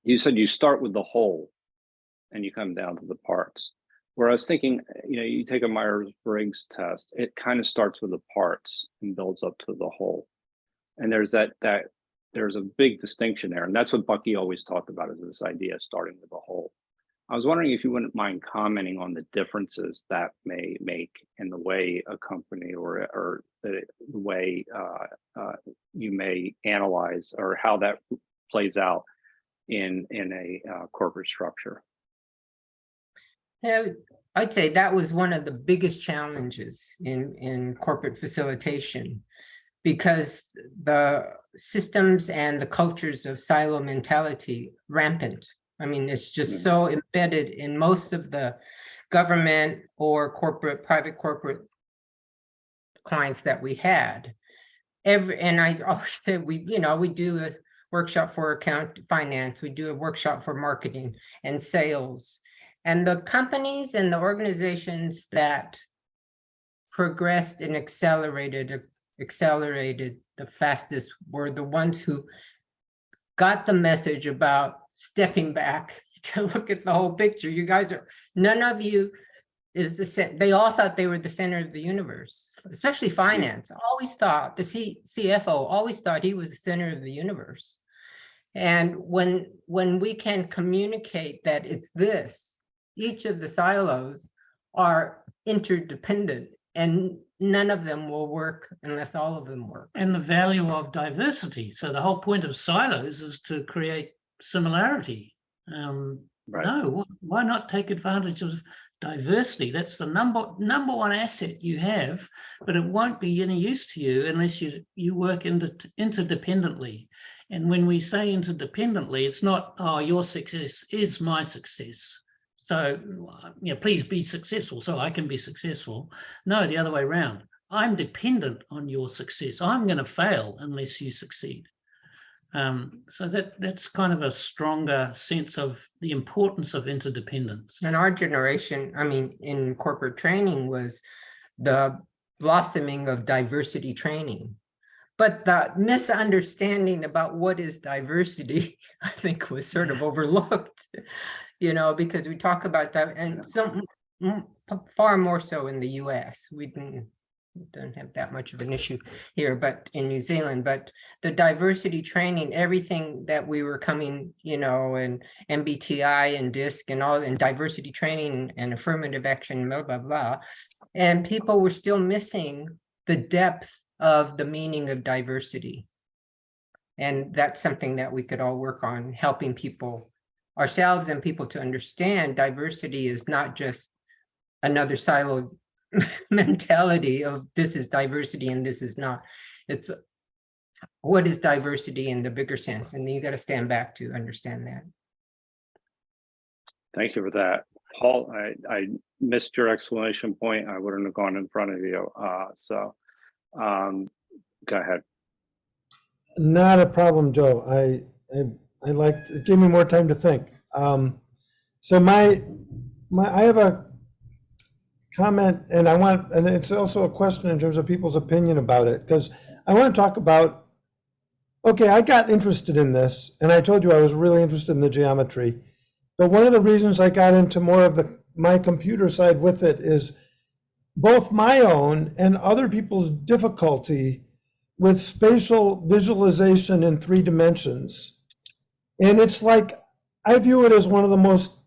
You said you start with the whole and you come down to the parts. Where I was thinking, you take a Myers-Briggs test, it kind of starts with the parts and builds up to the whole. And there's there's a big distinction there. And that's what Bucky always talked about, is this idea of starting with the whole. I was wondering if you wouldn't mind commenting on the differences that may make in the way a company or the way you may analyze, or how that plays out in a corporate structure. Yeah, I'd say that was one of the biggest challenges in corporate facilitation, because the systems and the cultures of silo mentality rampant. I mean, it's just so embedded in most of the government or private corporate clients that we had. And I always say we do a workshop for finance, we do a workshop for marketing and sales. And the companies and the organizations that progressed and accelerated the fastest were the ones who got the message about stepping back. You can look at the whole picture. You guys none of you is they all thought they were the center of the universe, especially finance. Always thought, the CFO always thought he was the center of the universe. And when we can communicate that it's this, each of the silos are interdependent, and none of them will work unless all of them work. And the value of diversity. So the whole point of silos is to create similarity. Right. No, why not take advantage of diversity? That's the number one asset you have, but it won't be any use to you unless you work interdependently. And when we say interdependently, it's not, oh, your success is my success, so please be successful so I can be successful. No, the other way around. I'm dependent on your success. I'm going to fail unless you succeed. So that's kind of a stronger sense of the importance of interdependence. And our generation, I mean, in corporate training, was the blossoming of diversity training. But the misunderstanding about what is diversity, I think, was sort of overlooked, because we talk about that, and far more so in the US. We don't have that much of an issue here, but in New Zealand. But the diversity training, everything that we were coming, and MBTI and DISC and all, and diversity training and affirmative action, blah, blah, blah. And people were still missing the depth of the meaning of diversity. And that's something that we could all work on, helping people, ourselves and people, to understand diversity is not just another silo mentality of this is diversity and this is not. It's what is diversity in the bigger sense, and you got to stand back to understand that. Thank you for that, Paul. I missed your exclamation point. I wouldn't have gone in front of you. Go ahead. Not a problem, Joe. I like, it gave me more time to think. So I have a comment, and it's also a question in terms of people's opinion about it, because I want to talk about, okay, I got interested in this, and I told you I was really interested in the geometry, but one of the reasons I got into more of my computer side with it is both my own and other people's difficulty with spatial visualization in 3 dimensions. And it's like, I view it as one of the most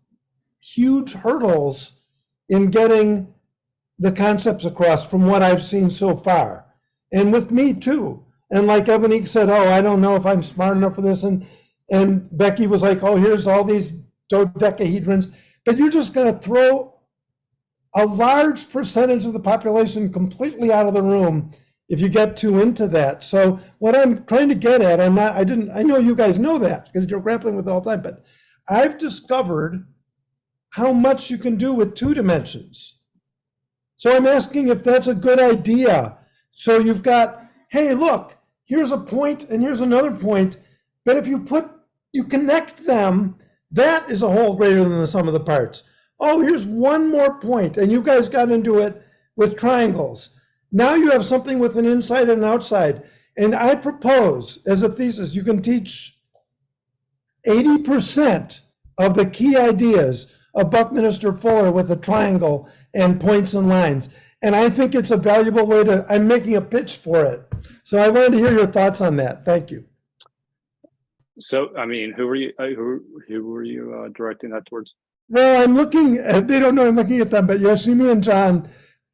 huge hurdles in getting the concepts across from what I've seen so far. And with me too. And like Evanique said, oh, I don't know if I'm smart enough for this. And Becky was like, oh, here's all these dodecahedrons. But you're just going to throw a large percentage of the population completely out of the room if you get too into that. So what I'm trying to get at, I know you guys know that because you're grappling with it all the time, but I've discovered how much you can do with 2 dimensions. So I'm asking if that's a good idea. So you've got, hey, look, here's a point and here's another point, but if you connect them, that is a whole greater than the sum of the parts. Oh, here's one more point, and you guys got into it with triangles. Now you have something with an inside and an outside. And I propose, as a thesis, you can teach 80% of the key ideas of Buckminster Fuller with a triangle and points and lines. And I think it's a valuable way I'm making a pitch for it. So I wanted to hear your thoughts on that. Thank you. So, I mean, who were you directing that towards? Well, I'm looking, they don't know I'm looking at them, but Yoshimi and Jon,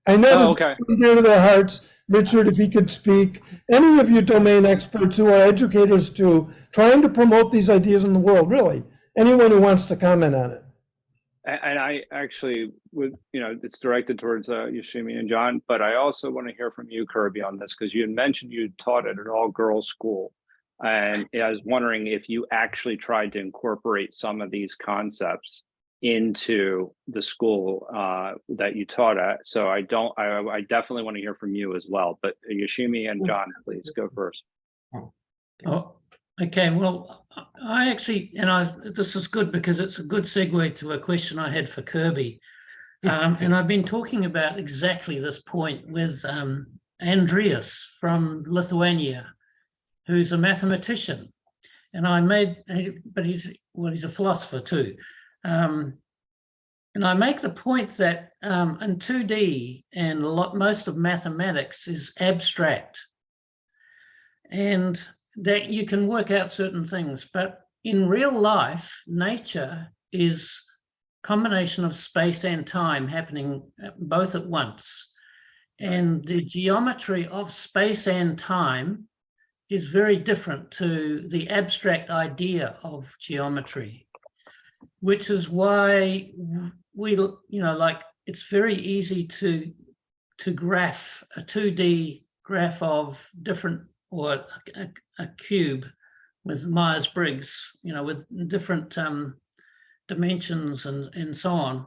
I know Oh, this okay. is dear to their hearts. Richard, if he could speak, any of you domain experts who are educators too, trying to promote these ideas in the world, really, anyone who wants to comment on it. And I actually would, it's directed towards Yoshimi and Jon, but I also want to hear from you, Kirby, on this, because you had mentioned you taught at an all-girls school. And I was wondering if you actually tried to incorporate some of these concepts into the school that you taught at. So I definitely want to hear from you as well. But Yoshimi and Jon, please go first. Oh, okay. Well, I actually, this is good because it's a good segue to a question I had for Kirby. And I've been talking about exactly this point with Andreas from Lithuania, who's a mathematician. And but he's a philosopher too. And I make the point that in 2D and most of mathematics is abstract, and that you can work out certain things, but in real life, nature is a combination of space and time happening both at once. And the geometry of space and time is very different to the abstract idea of geometry, which is why it's very easy to graph a 2D graph of different, or a cube with Myers-Briggs, with different dimensions and so on.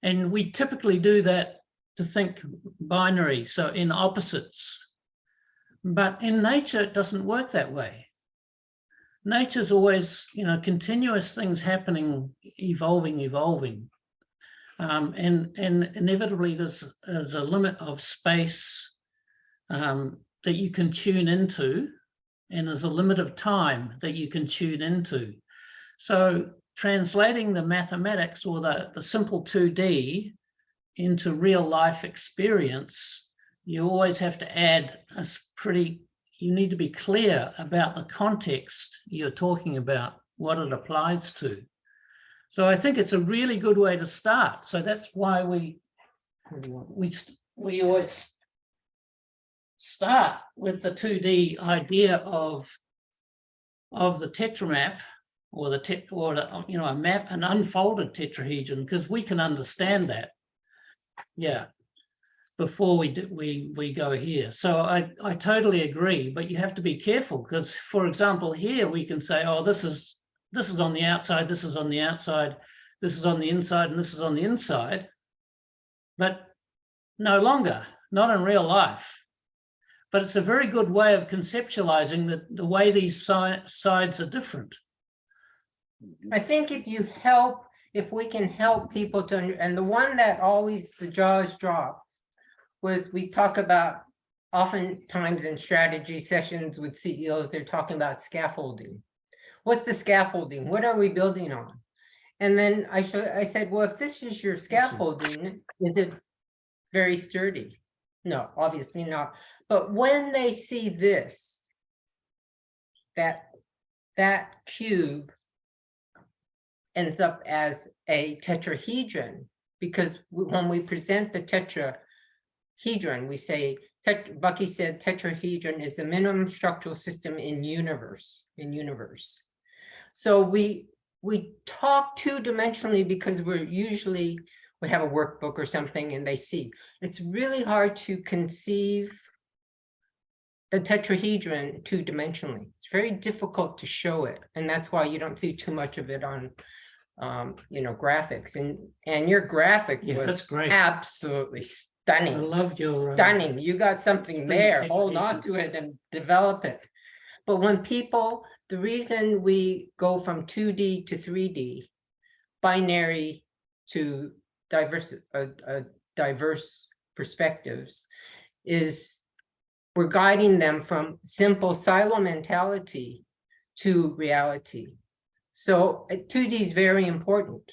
And we typically do that to think binary, so in opposites. But in nature, it doesn't work that way. Nature's always, continuous things happening, evolving. And inevitably there's a limit of space that you can tune into, and there's a limit of time that you can tune into. So translating the mathematics or the simple 2D into real life experience, you always have to add you need to be clear about the context you're talking about, what it applies to. So I think it's a really good way to start. So that's why we always start with the 2D idea of the tetramap, or a map, an unfolded tetrahedron, because we can understand that. Yeah. Before we go here. So I totally agree, but you have to be careful, because, for example, here we can say, oh, this is on the outside, this is on the outside, this is on the inside, and this is on the inside, but no longer, not in real life. But it's a very good way of conceptualizing the way these sides are different. I think if we can help people to, and the one that always the jaws drop was, we talk about oftentimes in strategy sessions with CEOs, they're talking about scaffolding. What's the scaffolding? What are we building on? And then I said, well, if this is your scaffolding, is it very sturdy? No, obviously not. But when they see this, that cube ends up as a tetrahedron, because when we present the tetrahedron, we say, Bucky said tetrahedron is the minimum structural system in universe. So we talk two-dimensionally because we have a workbook or something and they see. It's really hard to conceive the tetrahedron two-dimensionally. It's very difficult to show it, and that's why you don't see too much of it on graphics. And your graphic was that's great. Absolutely stunning. I loved your stunning. You got something there. Hold on to tetrahedrons. it and develop it. But when the reason we go from 2D to 3D, binary to diverse perspectives, is we're guiding them from simple silo mentality to reality. So 2D is very important,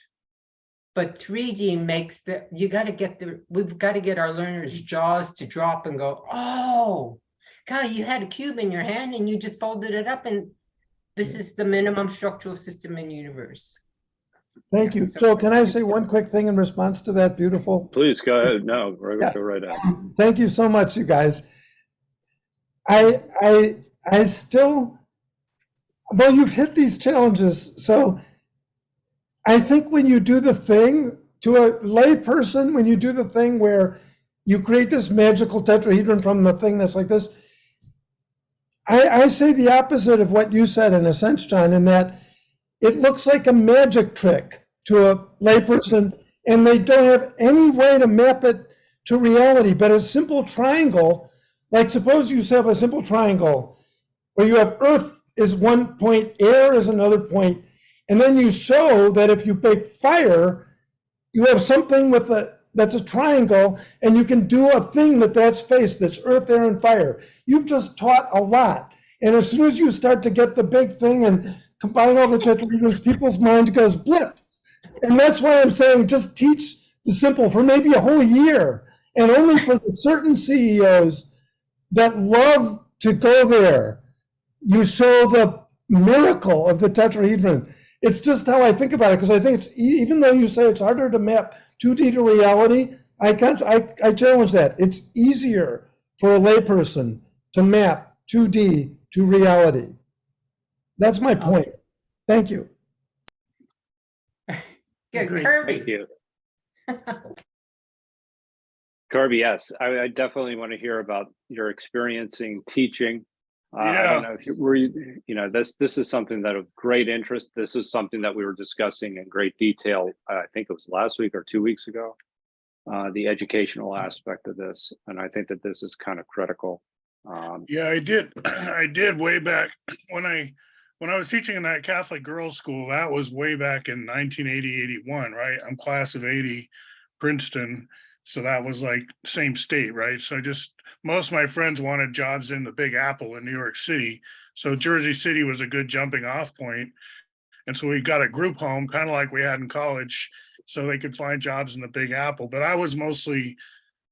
but 3D makes we've got to get our learners' jaws to drop and go, oh, God, you had a cube in your hand and you just folded it up, and this is the minimum structural system in universe. Thank you. Joe, can I say one quick thing in response to that? Beautiful. Please go ahead. No, Yeah. go right ahead. Thank you so much, you guys. I still, well, you've hit these challenges. So I think when you do the thing to a lay person, when you do the thing where you create this magical tetrahedron from the thing that's like this, I say the opposite of what you said in a sense, Jon, in that it looks like a magic trick to a layperson, and they don't have any way to map it to reality. But a simple triangle, like suppose you have a simple triangle where you have Earth is one point, air is another point, and then you show that if you bake fire, you have something with that's a triangle, and you can do a thing with that space that's earth, air, and fire. You've just taught a lot. And as soon as you start to get the big thing and combine all the tetrahedrons, people's mind goes blip. And that's why I'm saying just teach the simple for maybe a whole year, and only for the certain CEOs that love to go there. You show the miracle of the tetrahedron. It's just how I think about it, because I think it's, even though you say it's harder to map 2D to reality, I challenge that. It's easier for a layperson to map 2D to reality. That's my point. Thank you. Good, Agreed. Kirby. Thank you. Kirby, yes, I definitely want to hear about your experiencing teaching. I don't know, were you, this is something that of great interest. This is something that we were discussing in great detail. I think it was last week or 2 weeks ago, the educational aspect of this. And I think that this is kind of critical. Yeah, I did. I did way back when I was teaching in that Catholic girls' school. That was way back in 1980, 81, right? I'm class of 80, Princeton. So that was like same state, right? So most of my friends wanted jobs in the Big Apple in New York City. So Jersey City was a good jumping off point. And so we got a group home, kind of like we had in college, so they could find jobs in the Big Apple. But I was mostly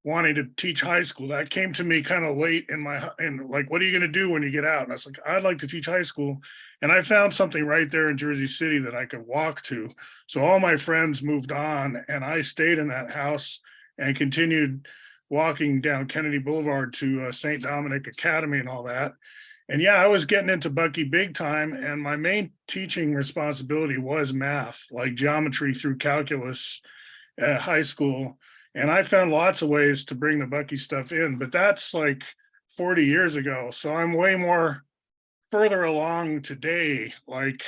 wanting to teach high school. That came to me kind of late in like, what are you going to do when you get out? And I was like, I'd like to teach high school. And I found something right there in Jersey City that I could walk to. So all my friends moved on, and I stayed in that house and continued walking down Kennedy Boulevard to St. Dominic Academy and all that. And yeah, I was getting into Bucky big time, and my main teaching responsibility was math, like geometry through calculus at high school. And I found lots of ways to bring the Bucky stuff in, but that's like 40 years ago. So I'm way more further along today. Like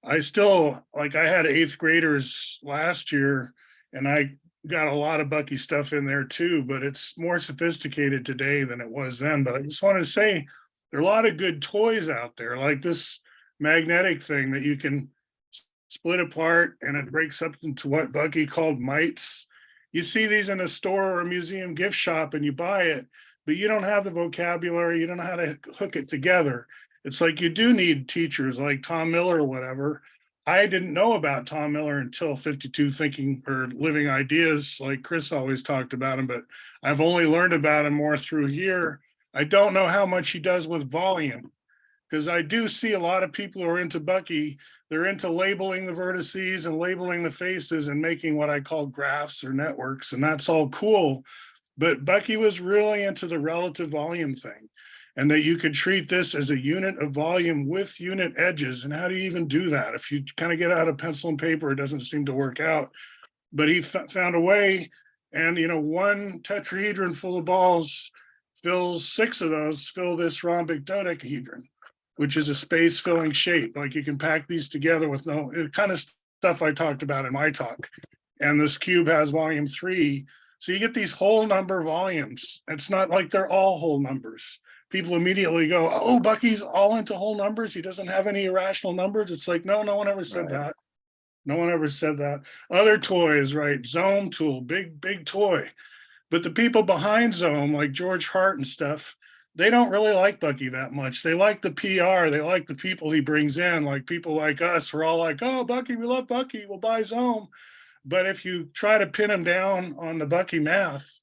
I had 8th graders last year, and I got a lot of Bucky stuff in there too, but it's more sophisticated today than it was then. But I just wanted to say there are a lot of good toys out there, like this magnetic thing that you can split apart and it breaks up into what Bucky called mites. You see these in a store or a museum gift shop and you buy it, but you don't have the vocabulary, you don't know how to hook it together. It's like you do need teachers like Tom Miller or whatever. I didn't know about Tom Miller until 52 Thinking or Living Ideas, like Chris always talked about him, but I've only learned about him more through here. I don't know how much he does with volume, because I do see a lot of people who are into Bucky. They're into labeling the vertices and labeling the faces and making what I call graphs or networks, and that's all cool. But Bucky was really into the relative volume thing, and that you could treat this as a unit of volume with unit edges. And how do you even do that? If you kind of get out of pencil and paper, it doesn't seem to work out. But he found a way, and one tetrahedron full of balls fills 6 of those, fill this rhombic dodecahedron, which is a space filling shape. Like you can pack these together with kind of stuff I talked about in my talk. And this cube has volume 3. So you get these whole number volumes. It's not like they're all whole numbers. People immediately go, oh, Bucky's all into whole numbers. He doesn't have any irrational numbers. It's like, no one ever said that. No one ever said that. Other toys, right? Zoom tool, big toy. But the people behind Zoom, like George Hart and stuff, they don't really like Bucky that much. They like the PR. They like the people he brings in, like people like us. We're all like, oh, Bucky, we love Bucky. We'll buy Zoom. But if you try to pin him down on the Bucky math,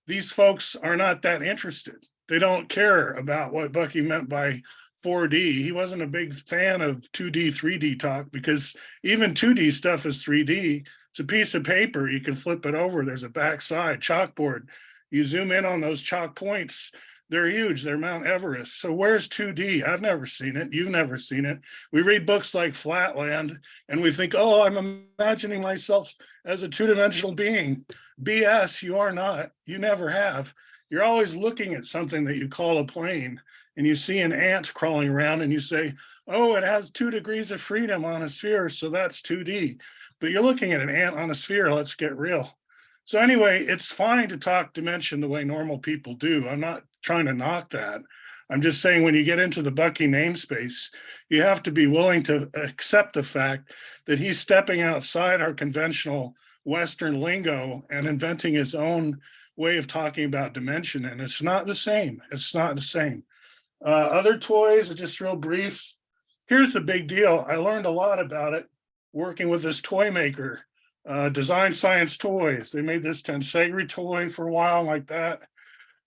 these folks are not that interested. They don't care about what Bucky meant by 4D. He wasn't a big fan of 2D, 3D talk because even 2D stuff is 3D. It's a piece of paper. You can flip it over. There's a backside chalkboard. You zoom in on those chalk points. They're huge. They're Mount Everest. So where's 2D? I've never seen it. You've never seen it. We read books like Flatland and we think, oh, I'm imagining myself as a two-dimensional being. BS, you are not. You never have. You're always looking at something that you call a plane, and you see an ant crawling around and you say, oh, it has 2 degrees of freedom on a sphere, so that's 2D. But you're looking at an ant on a sphere. Let's get real. So anyway, it's fine to talk dimension the way normal people do. I'm not trying to knock that. I'm just saying when you get into the Bucky namespace, you have to be willing to accept the fact that he's stepping outside our conventional Western lingo and inventing his own way of talking about dimension. And it's not the same. It's not the same. Other toys, just real brief. Here's the big deal. I learned a lot about it working with this toy maker, Design Science Toys. They made this Tensegri toy for a while like that.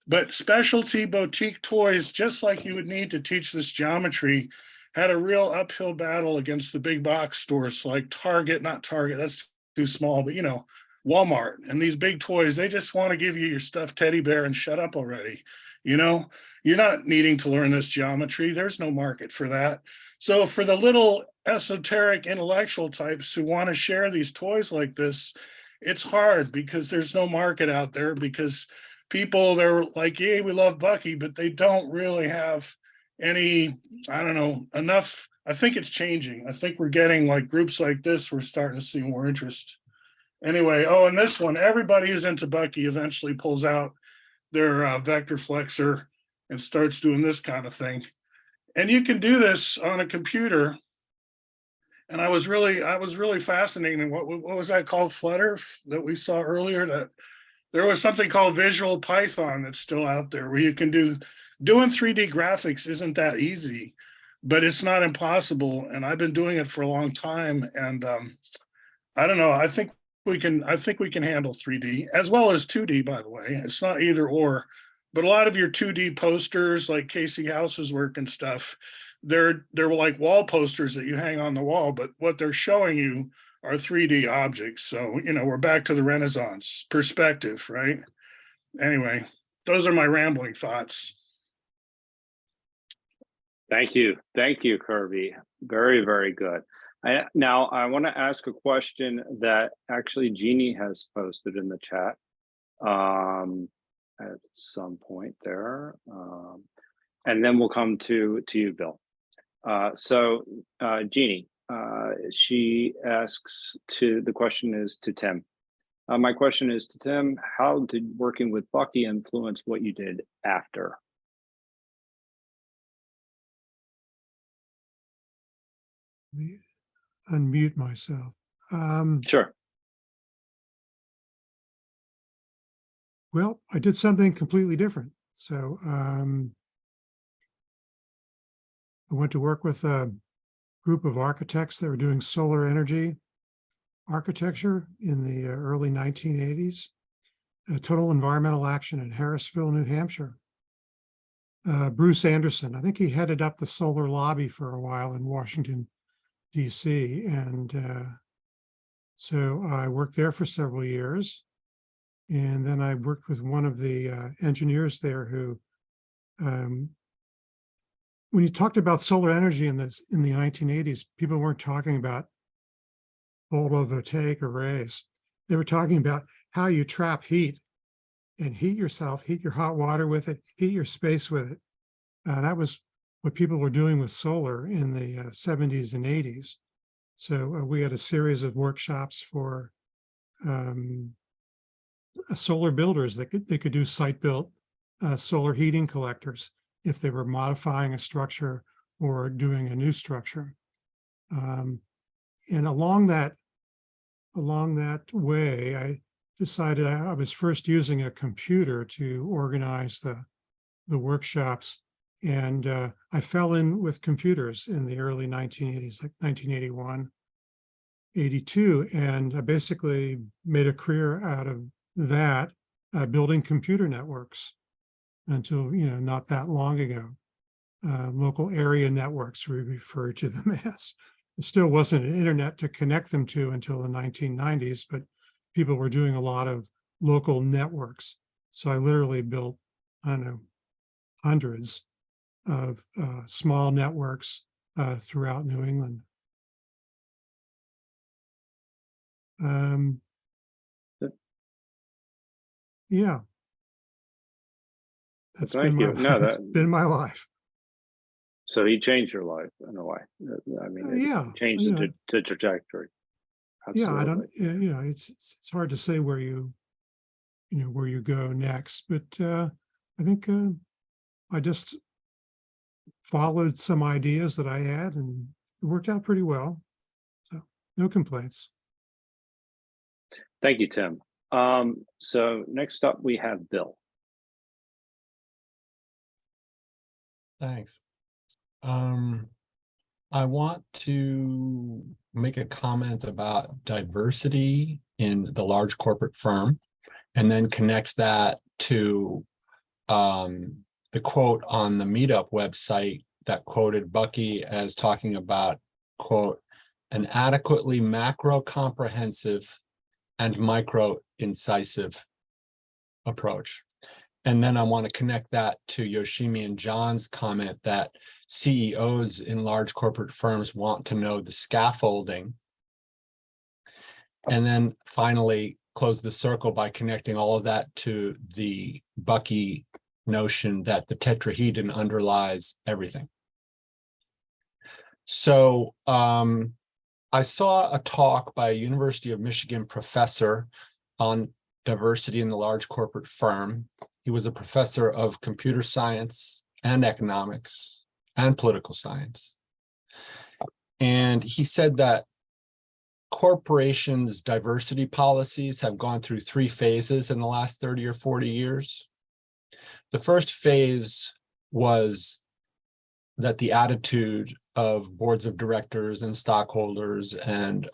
But specialty boutique toys, just like you would need to teach this geometry, had a real uphill battle against the big box stores like Target, not Target, that's too small, but you know, Walmart. And these big toys, they just want to give you your stuffed teddy bear and shut up already. You know, you're not needing to learn this geometry. There's no market for that. So for the little esoteric intellectual types who want to share these toys like this, it's hard because there's no market out there, because people, they're like, yay, we love Bucky, but they don't really have any, I don't know, enough. I think it's changing. I think we're getting like groups like this, we're starting to see more interest. Anyway, oh, and this one, everybody who's into Bucky eventually pulls out their vector flexor and starts doing this kind of thing. And you can do this on a computer. And I was really fascinated. What was that called, Flutter, that we saw earlier? That there was something called Visual Python that's still out there where you can doing 3D graphics isn't that easy, but it's not impossible. And I've been doing it for a long time. And I don't know, I think we can handle 3D as well as 2D, by the way. It's not either or, but a lot of your 2D posters like Casey House's work and stuff, they're like wall posters that you hang on the wall, but what they're showing you are 3D objects. So, you know, we're back to the Renaissance perspective, right? Anyway, those are my rambling thoughts. Thank you, Kirby. Very, very good. Now I want to ask a question that actually Jeannie has posted in the chat at some point there, and then we'll come to you, Bill. So Jeannie, she asks the question is to Tim. My question is to Tim, how did working with Bucky influence what you did after? Unmute myself. Sure. Well, I did something completely different. So I went to work with a group of architects that were doing solar energy architecture in the early 1980s. Total Environmental Action in Harrisville, New Hampshire. Bruce Anderson, I think he headed up the solar lobby for a while in Washington, DC. And so I worked there for several years. And then I worked with one of the engineers there who, when you talked about solar energy in the 1980s, people weren't talking about photovoltaic arrays. They were talking about how you trap heat and heat yourself, heat your hot water with it, heat your space with it. That was what people were doing with solar in the 70s and 80s. So we had a series of workshops for solar builders that they could do site-built solar heating collectors if they were modifying a structure or doing a new structure. And along that way, I decided I was first using a computer to organize the workshops. And I fell in with computers in the early 1980s, like 1981, 82. And I basically made a career out of that, building computer networks until, not that long ago. local area networks, we refer to them as. There still wasn't an internet to connect them to until the 1990s, but people were doing a lot of local networks. So I literally built, I don't know, hundreds of small networks throughout New England. Yeah. That's Thank you. No, that's been my life. So he changed your life in a way. I mean, it Yeah, changed yeah. the trajectory. Yeah, I don't, Absolutely. you know, it's hard to say where where you go next, but I think I just followed some ideas that I had and it worked out pretty well. So no complaints. Thank you, Tim. So next up we have Bill. Thanks. I want to make a comment about diversity in the large corporate firm, and then connect that to the quote on the Meetup website that quoted Bucky as talking about, quote, an adequately macro comprehensive and micro incisive approach. And then I want to connect that to Yoshimi and Jon's comment that CEOs in large corporate firms want to know the scaffolding. And then finally close the circle by connecting all of that to the Bucky notion that the tetrahedron underlies everything. So I saw a talk by a University of Michigan professor on diversity in the large corporate firm. He was a professor of computer science and economics and political science. And he said that corporations' diversity policies have gone through 3 phases in the last 30 or 40 years. The first phase was that the attitude of boards of directors and stockholders and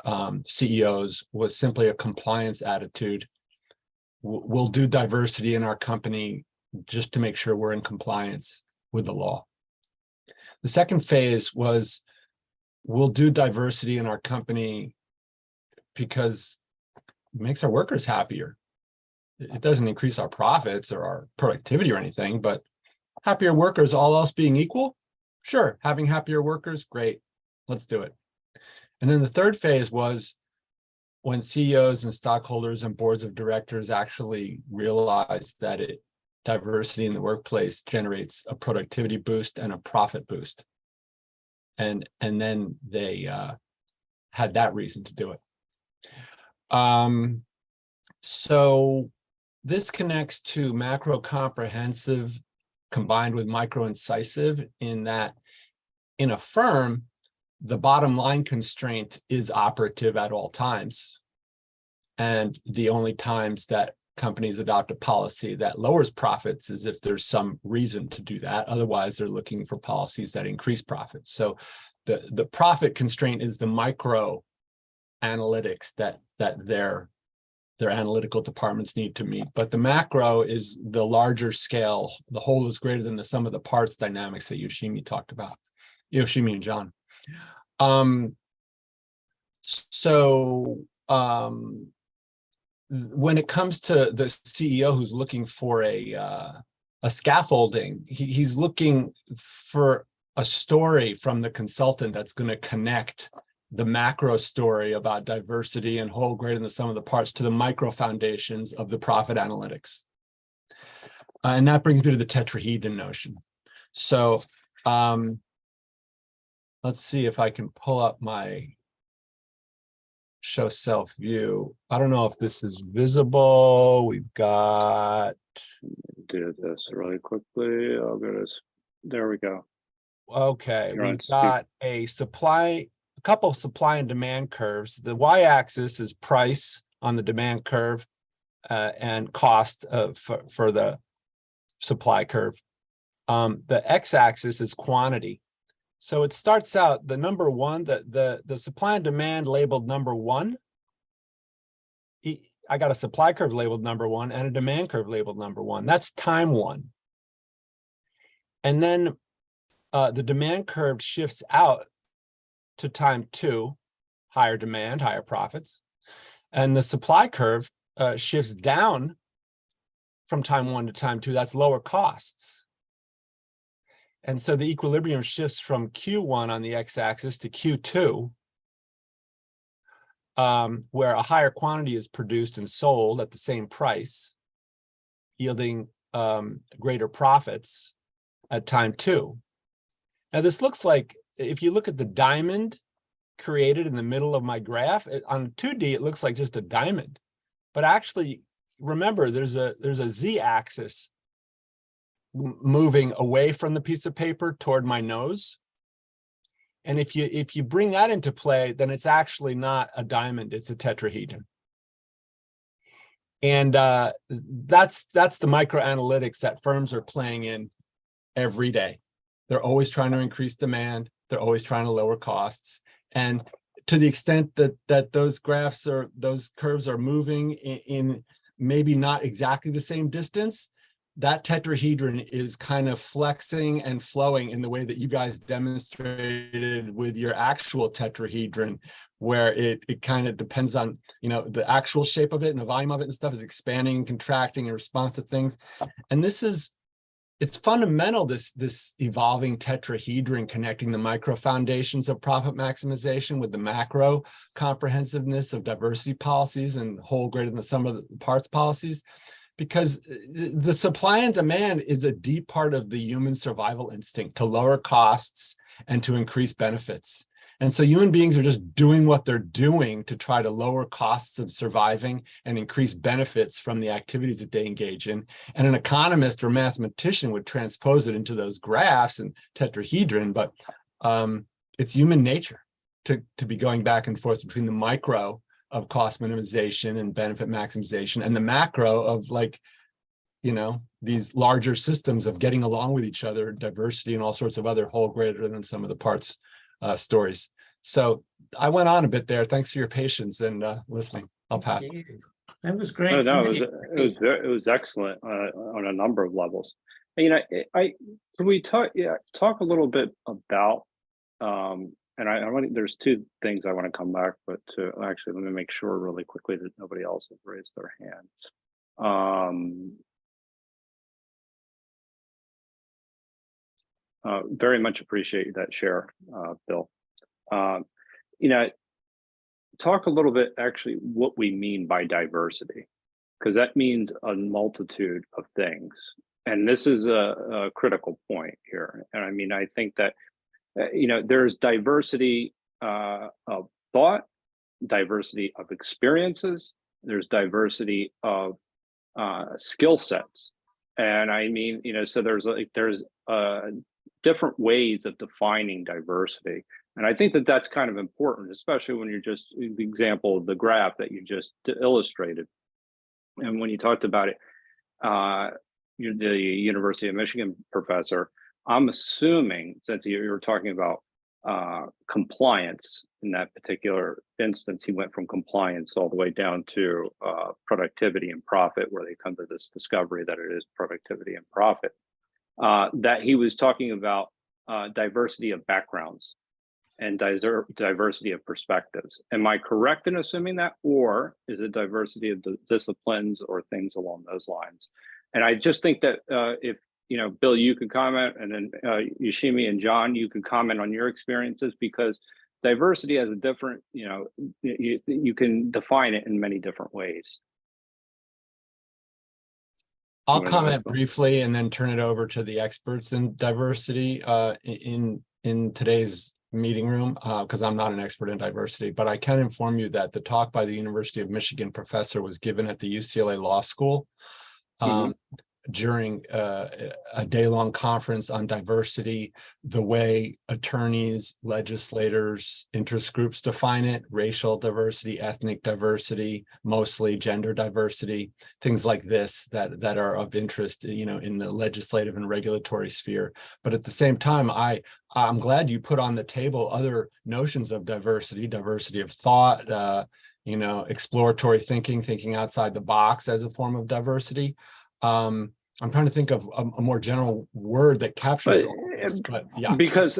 CEOs was simply a compliance attitude. We'll do diversity in our company just to make sure we're in compliance with the law. The second phase was we'll do diversity in our company because it makes our workers happier. It doesn't increase our profits or our productivity or anything, but happier workers, all else being equal, sure, having happier workers, great, let's do it. And then the third phase was when CEOs and stockholders and boards of directors actually realized that diversity in the workplace generates a productivity boost and a profit boost. And then they had that reason to do it. So this connects to macro comprehensive combined with micro incisive, in that in a firm, the bottom line constraint is operative at all times. And the only times that companies adopt a policy that lowers profits is if there's some reason to do that. Otherwise, they're looking for policies that increase profits. So the profit constraint is the micro analytics that their analytical departments need to meet. But the macro is the larger scale. The whole is greater than the sum of the parts dynamics that Yoshimi talked about, Yoshimi and Jon. When it comes to the CEO who's looking for a scaffolding, he's looking for a story from the consultant that's going to connect the macro story about diversity and whole greater than the sum of the parts to the micro foundations of the profit analytics. And that brings me to the tetrahedron notion. So let's see if I can pull up my show self view. I don't know if this is visible. We've got, Do this really quickly. I'll go to, there we go. okay, You're on we've got a couple of supply and demand curves. The y-axis is price on the demand curve and cost for the supply curve. The x-axis is quantity. So it starts out the number one, the supply and demand labeled number one. I got a supply curve labeled number one and a demand curve labeled number one. That's time one. And then the demand curve shifts out to time 2, higher demand, higher profits. And the supply curve shifts down from time 1 to time 2, that's lower costs. And so the equilibrium shifts from Q1 on the x-axis to Q2, where a higher quantity is produced and sold at the same price, yielding greater profits at time 2. Now this looks like, if you look at the diamond created in the middle of my graph, on 2D, it looks like just a diamond. But actually, remember, there's a z-axis moving away from the piece of paper toward my nose. And if you bring that into play, then it's actually not a diamond, it's a tetrahedron. And that's the microanalytics that firms are playing in every day. They're always trying to increase demand. They're always trying to lower costs. And to the extent that those graphs or those curves are moving in maybe not exactly the same distance, that tetrahedron is kind of flexing and flowing in the way that you guys demonstrated with your actual tetrahedron, where it kind of depends on, the actual shape of it and the volume of it and stuff is expanding and contracting in response to things. And it's fundamental, this evolving tetrahedron connecting the micro foundations of profit maximization with the macro comprehensiveness of diversity policies and whole greater than the sum of the parts policies. Because the supply and demand is a deep part of the human survival instinct to lower costs and to increase benefits. And so human beings are just doing what they're doing to try to lower costs of surviving and increase benefits from the activities that they engage in. And an economist or mathematician would transpose it into those graphs and tetrahedron, but it's human nature to be going back and forth between the micro of cost minimization and benefit maximization and the macro of these larger systems of getting along with each other, diversity and all sorts of other whole greater than sum of the parts stories. So I went on a bit there. Thanks for your patience and listening. I'll pass. That was great. No, it was excellent on a number of levels. Can we talk a little bit about and there's 2 things I want to come back, but actually let me make sure really quickly that nobody else has raised their hands. Very much appreciate that share, Bill. Talk a little bit actually what we mean by diversity, because that means a multitude of things. And this is a critical point here. And I think that there's diversity of thought, diversity of experiences, there's diversity of skill sets. And so there's different ways of defining diversity. And I think that that's kind of important, especially when you're just the example of the graph that you just illustrated. And when you talked about it, you're the University of Michigan professor, I'm assuming, since you were talking about compliance in that particular instance, he went from compliance all the way down to productivity and profit, where they come to this discovery that it is productivity and profit, that he was talking about diversity of backgrounds and diversity of perspectives. Am I correct in assuming that, or is it diversity of disciplines or things along those lines? And I just think that if Bill, you could comment, and then Yoshimi and Jon, you could comment on your experiences, because diversity has a different, you can define it in many different ways. I'll comment briefly and then turn it over to the experts in diversity in today's meeting room, because I'm not an expert in diversity, but I can inform you that the talk by the University of Michigan professor was given at the UCLA Law School. During a day-long conference on diversity, the way attorneys, legislators, interest groups define it, racial diversity, ethnic diversity, mostly gender diversity, things like this that are of interest, in the legislative and regulatory sphere. But at the same time, I'm glad you put on the table other notions of diversity of thought, exploratory thinking outside the box as a form of diversity. I'm trying to think of a more general word that captures all of this, but yeah. Because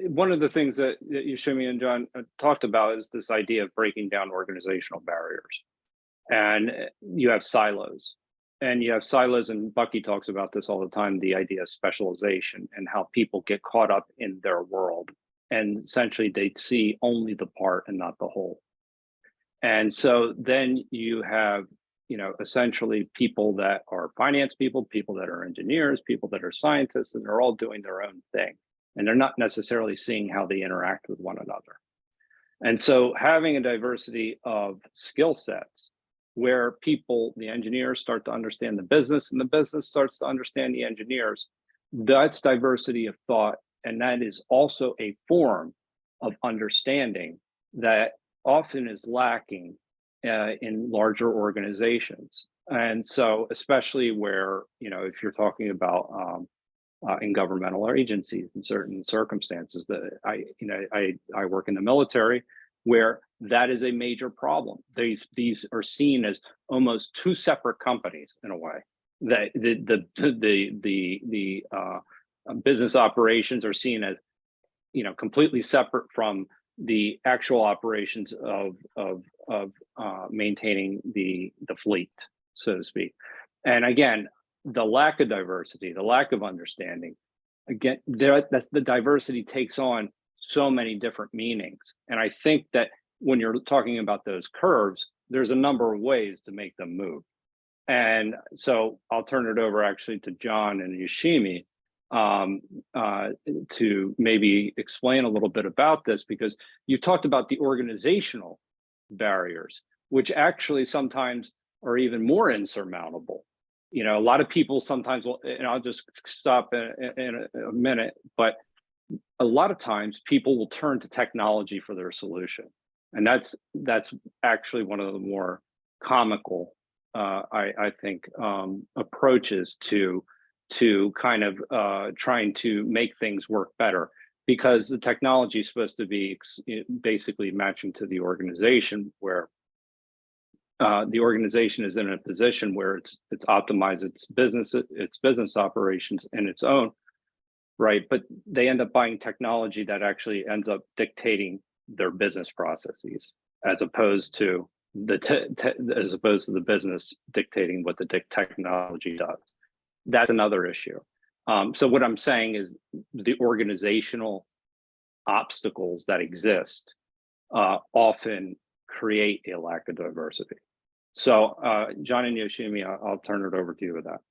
one of the things that Yoshimi and John talked about is this idea of breaking down organizational barriers. And you have silos. And you have silos, and Bucky talks about this all the time, the idea of specialization and how people get caught up in their world. And essentially they see only the part and not the whole. And so then you have, essentially people that are finance people, people that are engineers, people that are scientists, and they're all doing their own thing. And they're not necessarily seeing how they interact with one another. And so having a diversity of skill sets where people, the engineers start to understand the business and the business starts to understand the engineers, that's diversity of thought. And that is also a form of understanding that often is lacking in larger organizations. And so, especially where, if you're talking about in governmental agencies in certain circumstances, that I work in the military, where that is a major problem. These are seen as almost two separate companies in a way. That the business operations are seen as, completely separate from the actual operations of maintaining the fleet, so to speak. And again, the lack of diversity, the lack of understanding, again, that's the diversity takes on so many different meanings. And I think that when you're talking about those curves, there's a number of ways to make them move. And so I'll turn it over actually to John and Yoshimi to maybe explain a little bit about this, because you talked about the organizational barriers, which actually sometimes are even more insurmountable. A lot of people sometimes will, and I'll just stop in a minute, but a lot of times people will turn to technology for their solution. And that's actually one of the more comical, I think, approaches to kind of trying to make things work better, because the technology is supposed to be basically matching to the organization, where the organization is in a position where it's optimized its business operations in its own right, but they end up buying technology that actually ends up dictating their business processes, as opposed to the business dictating what the technology does. That's another issue. So what I'm saying is the organizational obstacles that exist often create a lack of diversity. So John and Yoshimi, I'll turn it over to you with that.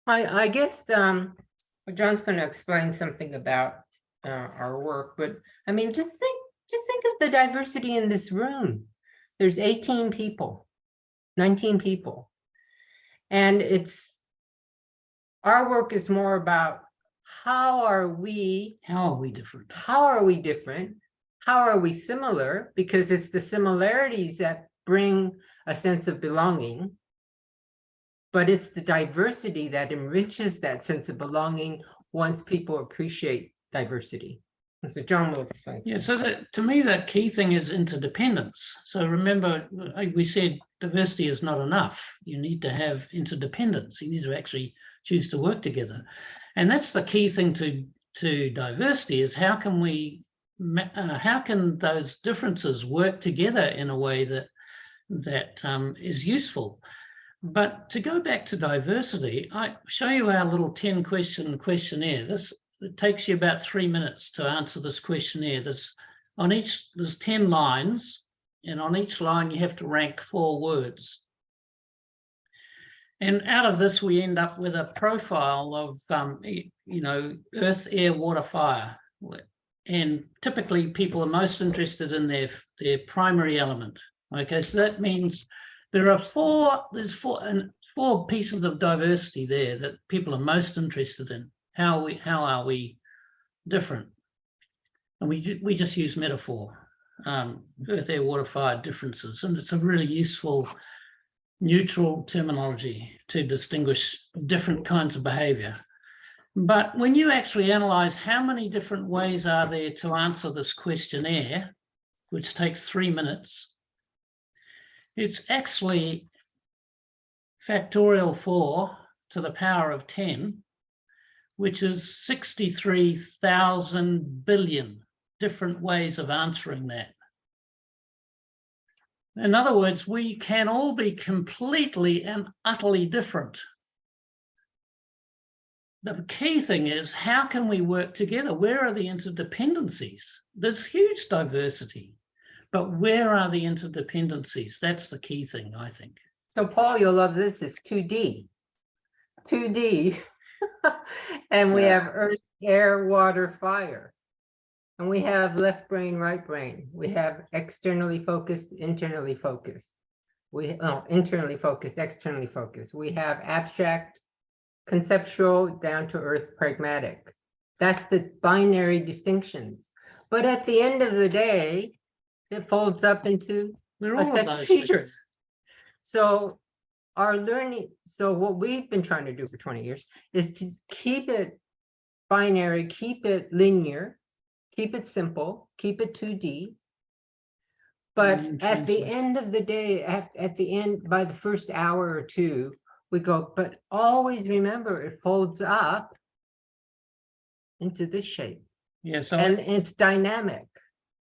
I guess John's going to explain something about our work, but I mean, just think of the diversity in this room. There's 18 people, 19 people, and our work is more about how are we different? How are we different? How are we similar? Because it's the similarities that bring a sense of belonging. But it's the diversity that enriches that sense of belonging once people appreciate diversity. So John will explain. Yeah, so to me, the key thing is interdependence. So remember, we said diversity is not enough. You need to have interdependence. You need to actually choose to work together. And that's the key thing to diversity, is how can those differences work together in a way that is useful. But to go back to diversity, I show you our little 10-question questionnaire. It takes you about 3 minutes to answer this questionnaire. There's 10 lines, and on each line you have to rank 4 words. And out of this, we end up with a profile of, earth, air, water, fire. And typically people are most interested in their primary element. Okay, so that means there are 4 pieces of diversity there that people are most interested in. How are we different? And we just use metaphor, earth, air, water, fire differences, and it's a really useful neutral terminology to distinguish different kinds of behavior. But when you actually analyze how many different ways are there to answer this questionnaire, which takes 3 minutes, It's actually factorial 4 to the power of 10, which is 63,000 billion different ways of answering that. In other words, we can all be completely and utterly different. The key thing is, how can we work together? Where are the interdependencies? There's huge diversity, but where are the interdependencies? That's the key thing, I think. So Paul, you'll love this, it's 2D. 2D. And we have earth, air, water, fire. And we have left brain, right brain. We have externally focused, internally focused. Internally focused, externally focused. We have abstract, conceptual, down to earth, pragmatic. That's the binary distinctions. But at the end of the day, it folds up into We're a all of those tetrahedron. things. So our learning, so what we've been trying to do for 20 years is to keep it binary, keep it linear, keep it simple, keep it 2D. But at the end of the day, at the end, by the first hour or two, we go, but always remember it folds up into this shape. Yeah, so And it's dynamic.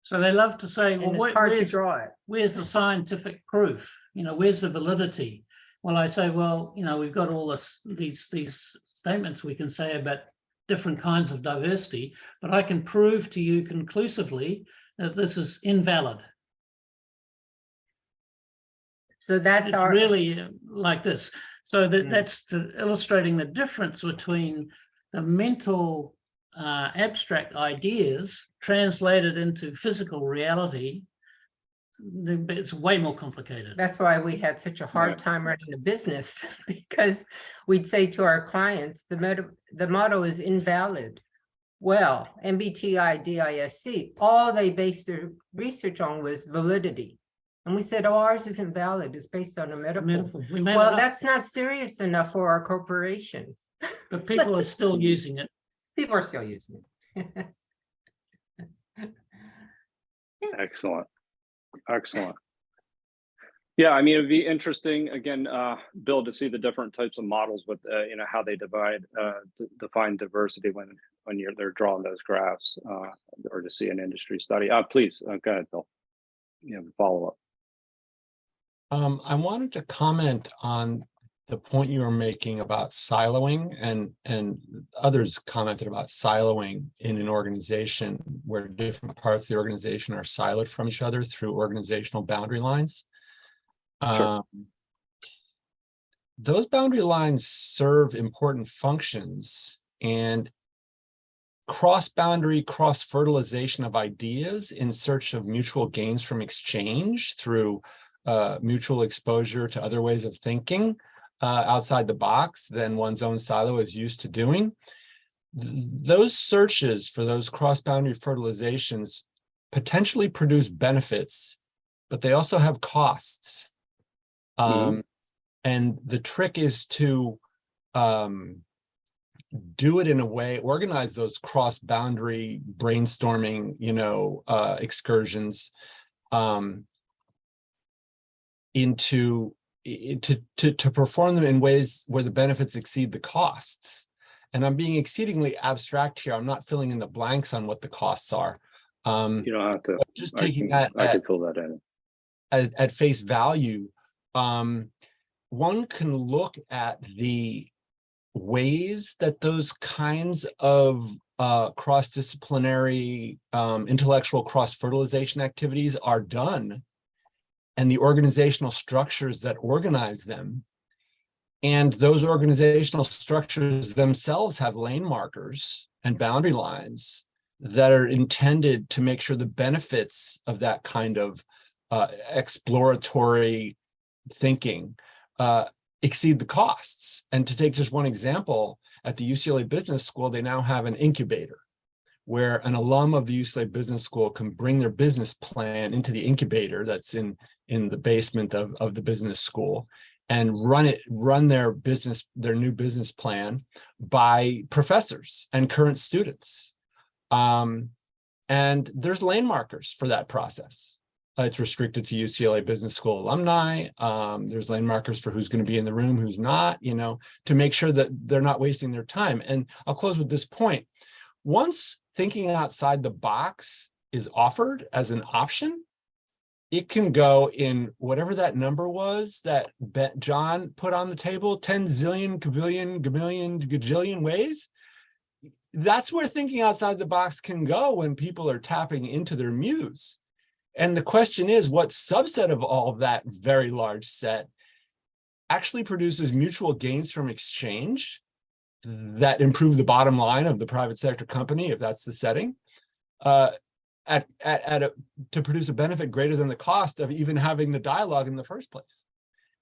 so they love to say, well, And it's hard to where's, draw it. where's the scientific proof? You know, where's the validity? Well, I say, well, you know, we've got all these statements we can say about different kinds of diversity, but I can prove to you conclusively that this is invalid. So that's It's our really like this. So that's illustrating the difference between the mental abstract ideas translated into physical reality. It's way more complicated. That's why we had such a hard time running a business, because we'd say to our clients, the motto is invalid. Well, MBTI, DISC, all they based their research on was validity. And we said, oh, ours isn't valid. It's based on a metaphor. We made it Well, up, that's not serious enough for our corporation. but people are still using it. People are still using it. Excellent. Excellent. Yeah, I mean, it'd be interesting, again, Bill, to see the different types of models with, you know, how they define diversity when they're drawing those graphs, or to see an industry study. Please, go ahead, Bill. You have a follow-up. I wanted to comment on the point you were making about siloing, and others commented about siloing in an organization where different parts of the organization are siloed from each other through organizational boundary lines. Sure. Those boundary lines serve important functions, and cross-boundary, cross-fertilization of ideas in search of mutual gains from exchange through mutual exposure to other ways of thinking outside the box than one's own silo is used to doing. Those searches for those cross-boundary fertilizations potentially produce benefits, but they also have costs. And the trick is to do it in a way, organize those cross-boundary brainstorming, you know, excursions to perform them in ways where the benefits exceed the costs. And I'm being exceedingly abstract here. I'm not filling in the blanks on what the costs are. You don't have to. Just taking that I can fill that in. At face value, one can look at the ways that those kinds of cross-disciplinary intellectual cross-fertilization activities are done, and the organizational structures that organize them. And those organizational structures themselves have lane markers and boundary lines that are intended to make sure the benefits of that kind of exploratory thinking exceed the costs. And to take just one example, at the UCLA Business School, they now have an incubator where an alum of the UCLA Business School can bring their business plan into the incubator that's in the basement of the business school and run their new business plan by professors and current students. And there's lane markers for that process. It's restricted to UCLA Business School alumni. There's lane markers for who's going to be in the room, who's not, to make sure that they're not wasting their time. And I'll close with this point. Once thinking outside the box is offered as an option, it can go in whatever that number was that Jon put on the table, 10 zillion, kabillion, gabillion, gajillion ways. That's where thinking outside the box can go when people are tapping into their muse. And the question is, what subset of all of that very large set actually produces mutual gains from exchange that improve the bottom line of the private sector company, if that's the setting, to produce a benefit greater than the cost of even having the dialogue in the first place.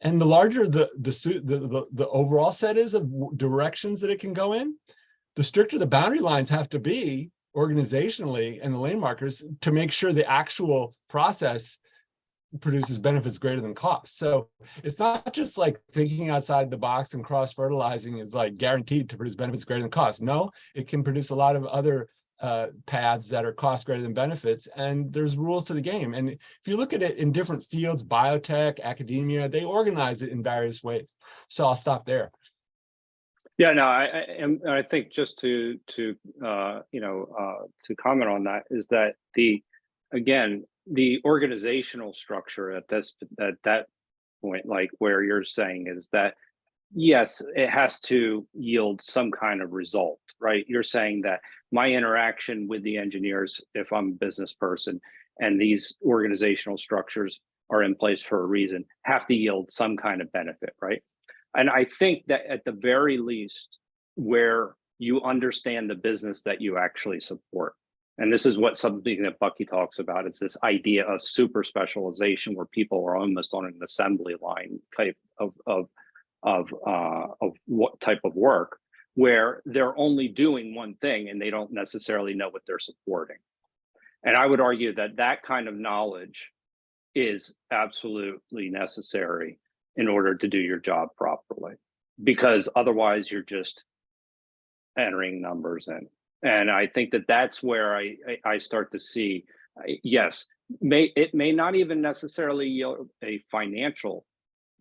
And the larger the overall set is of directions that it can go in, the stricter the boundary lines have to be organizationally and the lane markers to make sure the actual process produces benefits greater than cost. So it's not just like thinking outside the box and cross-fertilizing is like guaranteed to produce benefits greater than cost. No, it can produce a lot of other paths that are cost greater than benefits, and there's rules to the game. And if you look at it in different fields, biotech, academia, they organize it in various ways. So I'll stop there. Yeah, no, I think just to comment on that is that the organizational structure at that point, like where you're saying is that, yes, it has to yield some kind of result, right? You're saying that my interaction with the engineers, if I'm a business person, and these organizational structures are in place for a reason, have to yield some kind of benefit, right? And I think that at the very least, where you understand the business that you actually support, and this is what something that Bucky talks about, it's this idea of super specialization where people are almost on an assembly line type of what type of work, where they're only doing one thing and they don't necessarily know what they're supporting. And I would argue that that kind of knowledge is absolutely necessary in order to do your job properly, because otherwise you're just entering numbers in. And I think that that's where I start to see, yes, it may not even necessarily yield a financial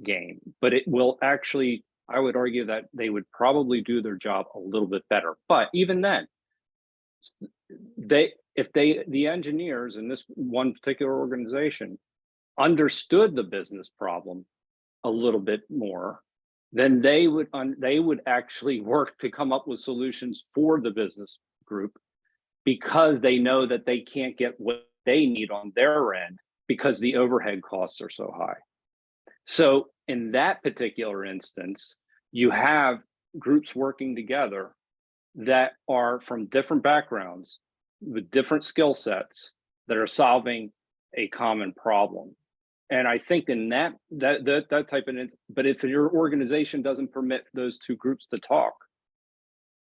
gain, but it will actually, I would argue that they would probably do their job a little bit better. But even then, if the engineers in this one particular organization understood the business problem a little bit more, then they would actually work to come up with solutions for the business group, because they know that they can't get what they need on their end because the overhead costs are so high. So in that particular instance, you have groups working together that are from different backgrounds with different skill sets that are solving a common problem. And I think in that type of, but if your organization doesn't permit those two groups to talk,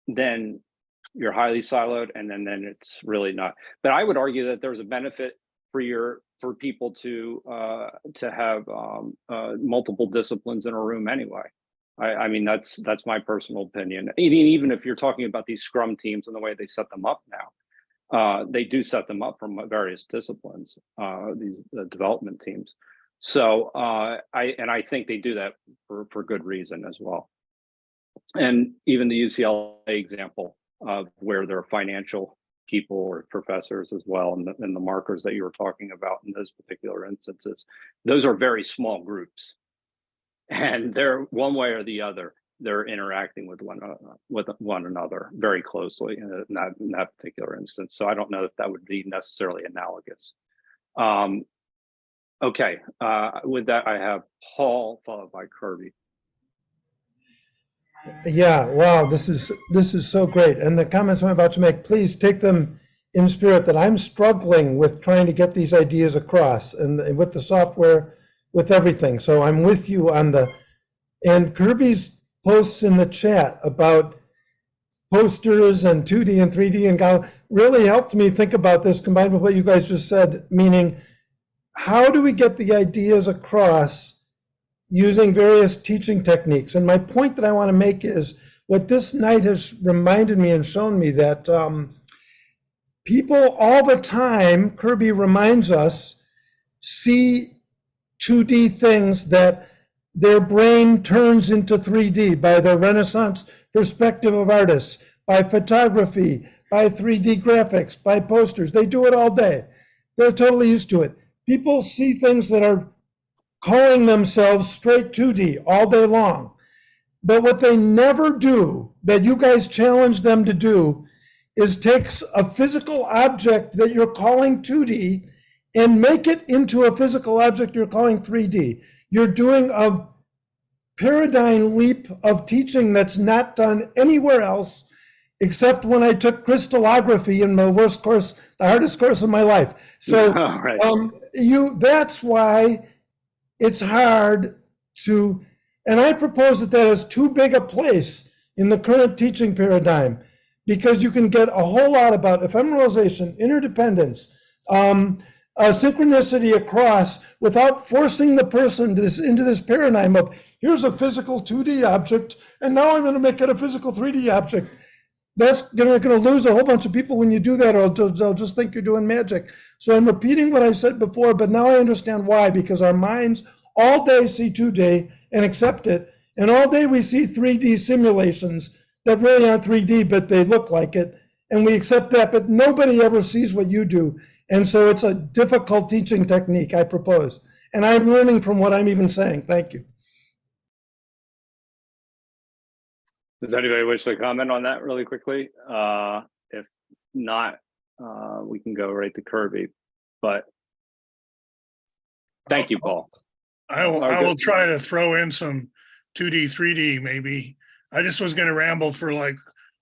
then you're highly siloed, and then it's really not. But I would argue that there's a benefit for people to have multiple disciplines in a room anyway. I mean, that's my personal opinion. Even if you're talking about these Scrum teams and the way they set them up now, they do set them up from various disciplines, these development teams. So I think they do that for good reason as well. And even the UCLA example of where there are financial people or professors as well, and the markers that you were talking about in those particular instances, those are very small groups, and they're one way or the other, they're interacting with one another very closely in that particular instance. So I don't know if that would be necessarily analogous. Okay, with that, I have Pohl followed by Kirby. Yeah, wow, this is so great. And the comments I'm about to make, please take them in spirit that I'm struggling with trying to get these ideas across, and with the software, with everything. So I'm with you on and Kirby's posts in the chat about posters and 2D and 3D and really helped me think about this, combined with what you guys just said, meaning how do we get the ideas across using various teaching techniques? And my point that I want to make is what this night has reminded me and shown me that people all the time, Kirby reminds us, see 2D things that their brain turns into 3D by the Renaissance perspective of artists, by photography, by 3D graphics, by posters. They do it all day. They're totally used to it. People see things that are calling themselves straight 2D all day long. But what they never do, that you guys challenge them to do, is take a physical object that you're calling 2D and make it into a physical object you're calling 3D. You're doing a paradigm leap of teaching that's not done anywhere else, except when I took crystallography in the worst course, the hardest course of my life. So Right. That's why it's hard to, and I propose that that is too big a place in the current teaching paradigm, because you can get a whole lot about ephemeralization, interdependence, synchronicity across, without forcing the person into this paradigm of, here's a physical 2D object, and now I'm going to make it a physical 3D object. That's going to lose a whole bunch of people when you do that, or they'll just think you're doing magic. So I'm repeating what I said before, but now I understand why, because our minds all day see 2D and accept it, and all day we see 3D simulations that really aren't 3D, but they look like it, and we accept that, but nobody ever sees what you do. And so it's a difficult teaching technique, I propose. And I'm learning from what I'm even saying. Thank you. Does anybody wish to comment on that really quickly? If not, we can go right to Kirby. But thank you, Paul. I will try to throw in some 2D, 3D maybe. I just was going to ramble for like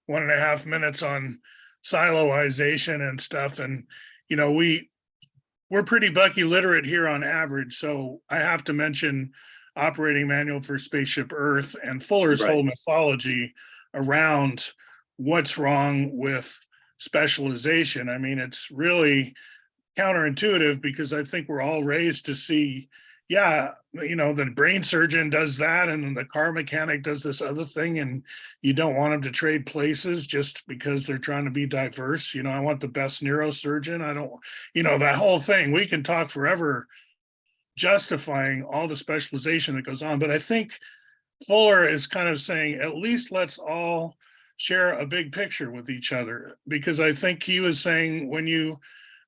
1.5 minutes on siloization and stuff. And, you know, we're pretty Bucky literate here on average. So I have to mention Operating Manual for Spaceship Earth and Fuller's Right. whole mythology around what's wrong with specialization. I mean, it's really counterintuitive, because I think we're all raised to see, yeah, you know, the brain surgeon does that and then the car mechanic does this other thing, and you don't want them to trade places just because they're trying to be diverse. You know, I want the best neurosurgeon. I don't, you know, that whole thing. We can talk forever justifying all the specialization that goes on, but I think Fuller is kind of saying, at least let's all share a big picture with each other, because I think he was saying, when you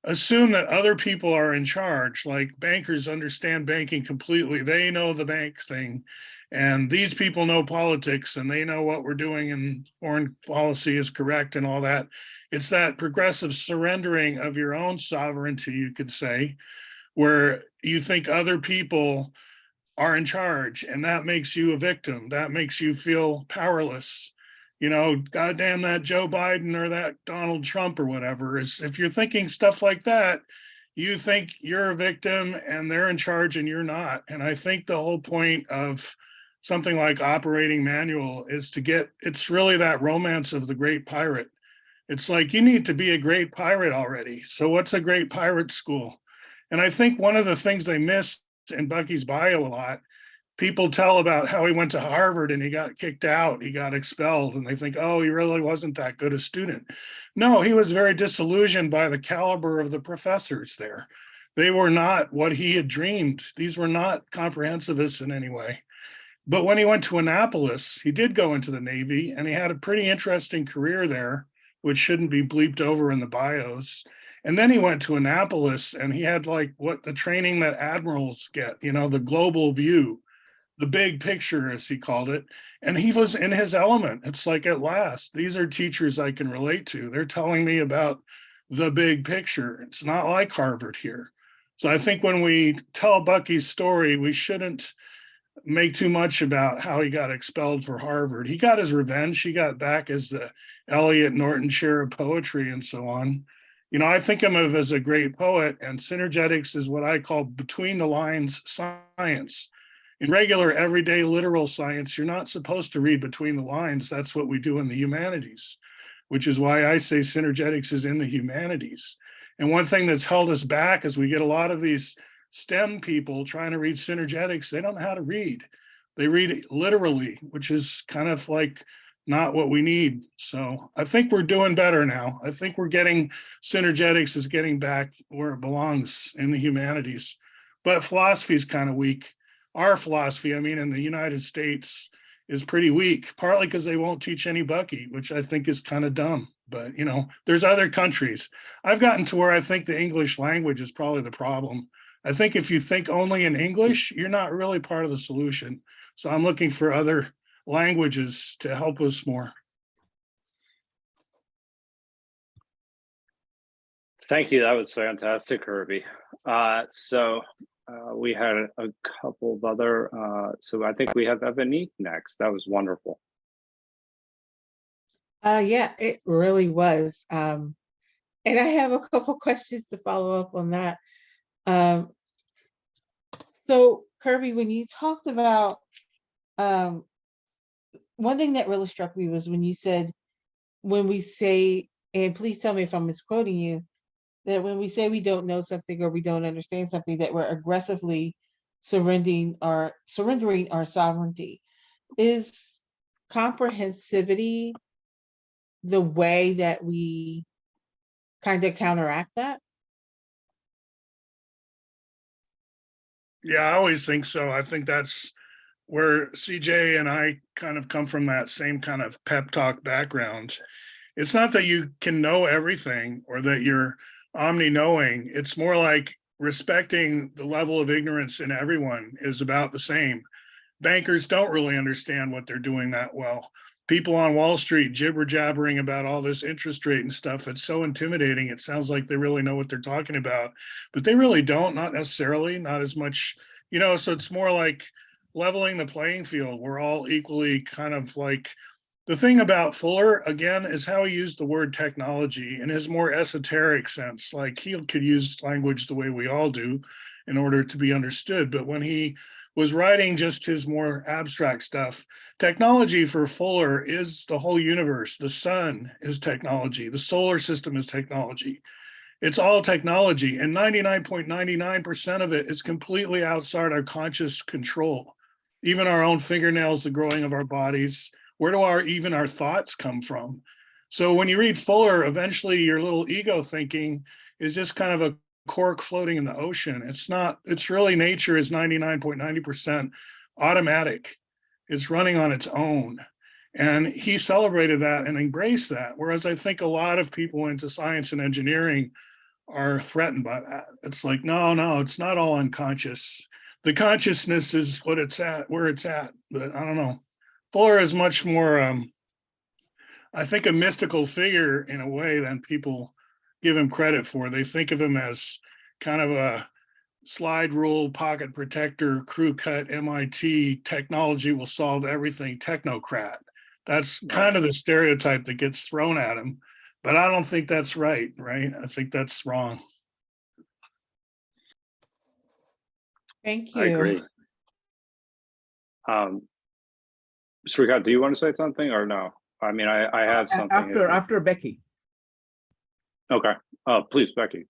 assume that other people are in charge, like bankers understand banking completely, they know the bank thing, and these people know politics and they know what we're doing and foreign policy is correct and all that. It's that progressive surrendering of your own sovereignty, you could say, where you think other people are in charge, and that makes you a victim. That makes you feel powerless. You know, goddamn that Joe Biden or that Donald Trump or whatever. Is if you're thinking stuff like that, you think you're a victim and they're in charge and you're not. And I think the whole point of something like Operating Manual is to get, it's really that romance of the great pirate. It's like, you need to be a great pirate already. So what's a great pirate school? And I think one of the things they miss in Bucky's bio a lot, people tell about how he went to Harvard and he got kicked out, he got expelled, and they think, oh, he really wasn't that good a student. No, he was very disillusioned by the caliber of the professors there. They were not what he had dreamed. These were not comprehensivists in any way. But when he went to Annapolis, he did go into the Navy, and he had a pretty interesting career there, which shouldn't be bleeped over in the bios. And then he went to Annapolis, and he had like what the training that admirals get, you know, the global view, the big picture, as he called it. And he was in his element. It's like, at last, these are teachers I can relate to. They're telling me about the big picture. It's not like Harvard here. So I think when we tell Bucky's story, we shouldn't make too much about how he got expelled for Harvard. He got his revenge. He got back as the Eliot Norton Chair of Poetry and so on. You know, I think of him as a great poet, and Synergetics is what I call between the lines science. In regular, everyday, literal science, you're not supposed to read between the lines. That's what we do in the humanities, which is why I say Synergetics is in the humanities. And one thing that's held us back is we get a lot of these STEM people trying to read Synergetics. They don't know how to read. They read it literally, which is kind of like not what we need. So I think we're doing better now. I think we're getting, Synergetics is getting back where it belongs, in the humanities. but philosophy is kind of weak. Our philosophy, I mean, in the United States is pretty weak, partly because they won't teach any Bucky, which I think is kind of dumb. But, you know, there's other countries. I've gotten to where I think the English language is probably the problem. I think if you think only in English, you're not really part of the solution. So I'm looking for other languages to help us more. Thank you. That was fantastic, Kirby. We had a couple of other, so I think we have Ebony next. That was wonderful. Yeah, it really was. And I have a couple questions to follow up on that. So Kirby, when you talked about, one thing that really struck me was when you said, when we say, and please tell me if I'm misquoting you, that when we say we don't know something or we don't understand something, that we're aggressively surrendering our sovereignty. Is comprehensivity the way that we kind of counteract that? Yeah, I always think so. I think that's where CJ and I kind of come from, that same kind of pep talk background. It's not that you can know everything or that you're omni-knowing. It's more like respecting the level of ignorance in everyone is about the same. Bankers don't really understand what they're doing that well. People on Wall Street jibber jabbering about all this interest rate and stuff. It's so intimidating. It sounds like they really know what they're talking about, but they really don't, not necessarily, not as much, you know, so it's more like leveling the playing field. We're all equally kind of like, the thing about Fuller, again, is how he used the word technology in his more esoteric sense. Like he could use language the way we all do in order to be understood. But when he was writing just his more abstract stuff, technology for Fuller is the whole universe. The sun is technology. The solar system is technology. It's all technology. And 99.99% of it is completely outside our conscious control. Even our own fingernails, the growing of our bodies, where do even our thoughts come from? So when you read Fuller, eventually your little ego thinking is just kind of a cork floating in the ocean. It's not, it's really, nature is 99.90% automatic. It's running on its own. And he celebrated that and embraced that. Whereas I think a lot of people into science and engineering are threatened by that. It's like, no, it's not all unconscious. The consciousness is what it's at, where it's at. But I don't know. Fuller is much more, I think, a mystical figure in a way than people give him credit for. They think of him as kind of a slide rule, pocket protector, crew cut, MIT, technology will solve everything technocrat. That's kind of the stereotype that gets thrown at him. But I don't think that's right? I think that's wrong. Thank you. I agree. Shrikant, do you want to say something or no? I mean, I have something. After Becky. Okay. Please, Becky.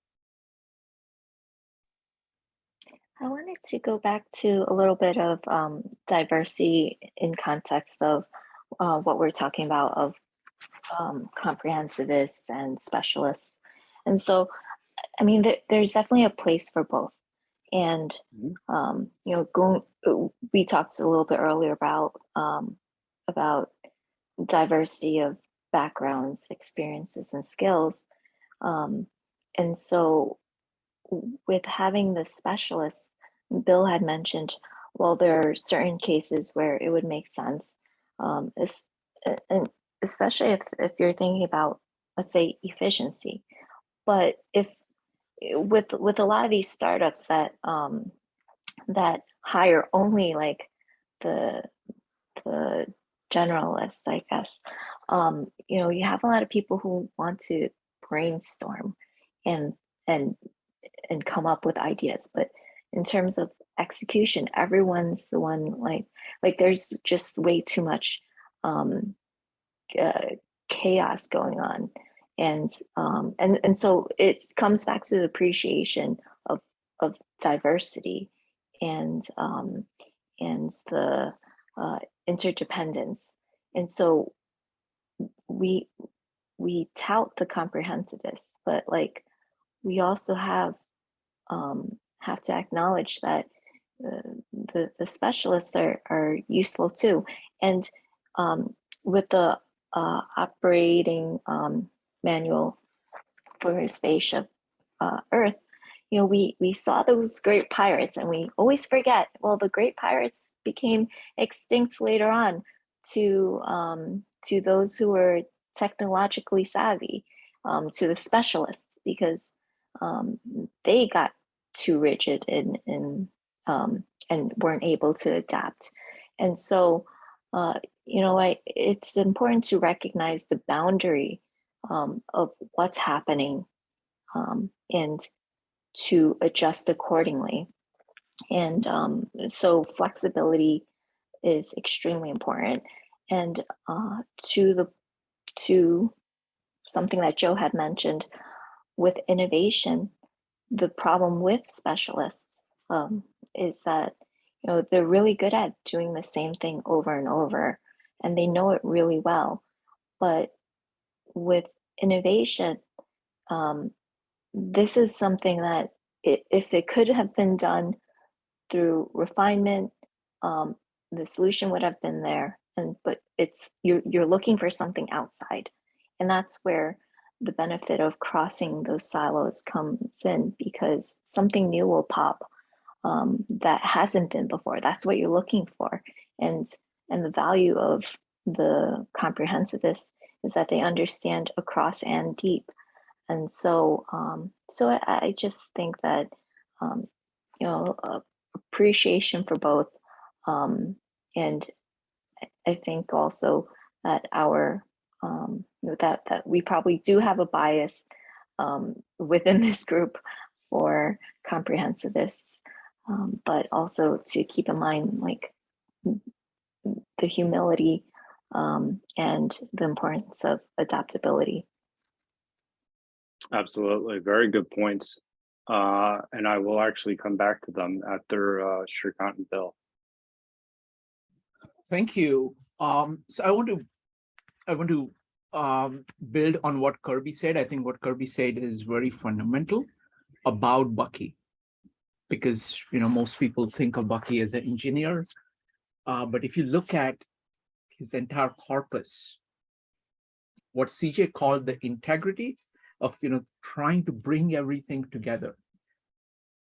I wanted to go back to a little bit of diversity in context of what we're talking about of comprehensivists and specialists. And so, I mean, there's definitely a place for both. And, you know, we talked a little bit earlier about diversity of backgrounds, experiences, and skills. And so with having the specialists, Bill had mentioned, well, there are certain cases where it would make sense, and especially if you're thinking about, let's say, efficiency. But if with a lot of these startups that that hire only like the generalists, I guess, you know, you have a lot of people who want to brainstorm and come up with ideas, but in terms of execution, everyone's the one like there's just way too much chaos going on, and so it comes back to the appreciation of diversity and the interdependence. And so we tout the comprehensivists, but like we also have have to acknowledge that the specialists are useful too. And with the operating manual for spaceship Earth, you know, we saw those great pirates, and we always forget, well, the great pirates became extinct later on to those who were technologically savvy, to the specialists, because they got too rigid and weren't able to adapt. And so, you know, it's important to recognize the boundary of what's happening, and to adjust accordingly. And so flexibility is extremely important. And to something that Joe had mentioned with innovation, the problem with specialists is that, you know, they're really good at doing the same thing over and over, and they know it really well. But with innovation, this is something that if it could have been done through refinement, the solution would have been there. But it's you're looking for something outside, and that's where the benefit of crossing those silos comes in, because something new will pop that hasn't been before. That's what you're looking for, and the value of the comprehensivists is that they understand across and deep. And so, I just think that, you know, appreciation for both, and I think also that our, you know, that we probably do have a bias within this group for comprehensivists, but also to keep in mind, like, the humility and the importance of adaptability. Absolutely, very good points. And I will actually come back to them after Shrikant and Bill. Thank you. So I want to build on what Kirby said. I think what Kirby said is very fundamental about Bucky, because, you know, most people think of Bucky as an engineer, but if you look at his entire corpus, what CJ called the integrity of, you know, trying to bring everything together,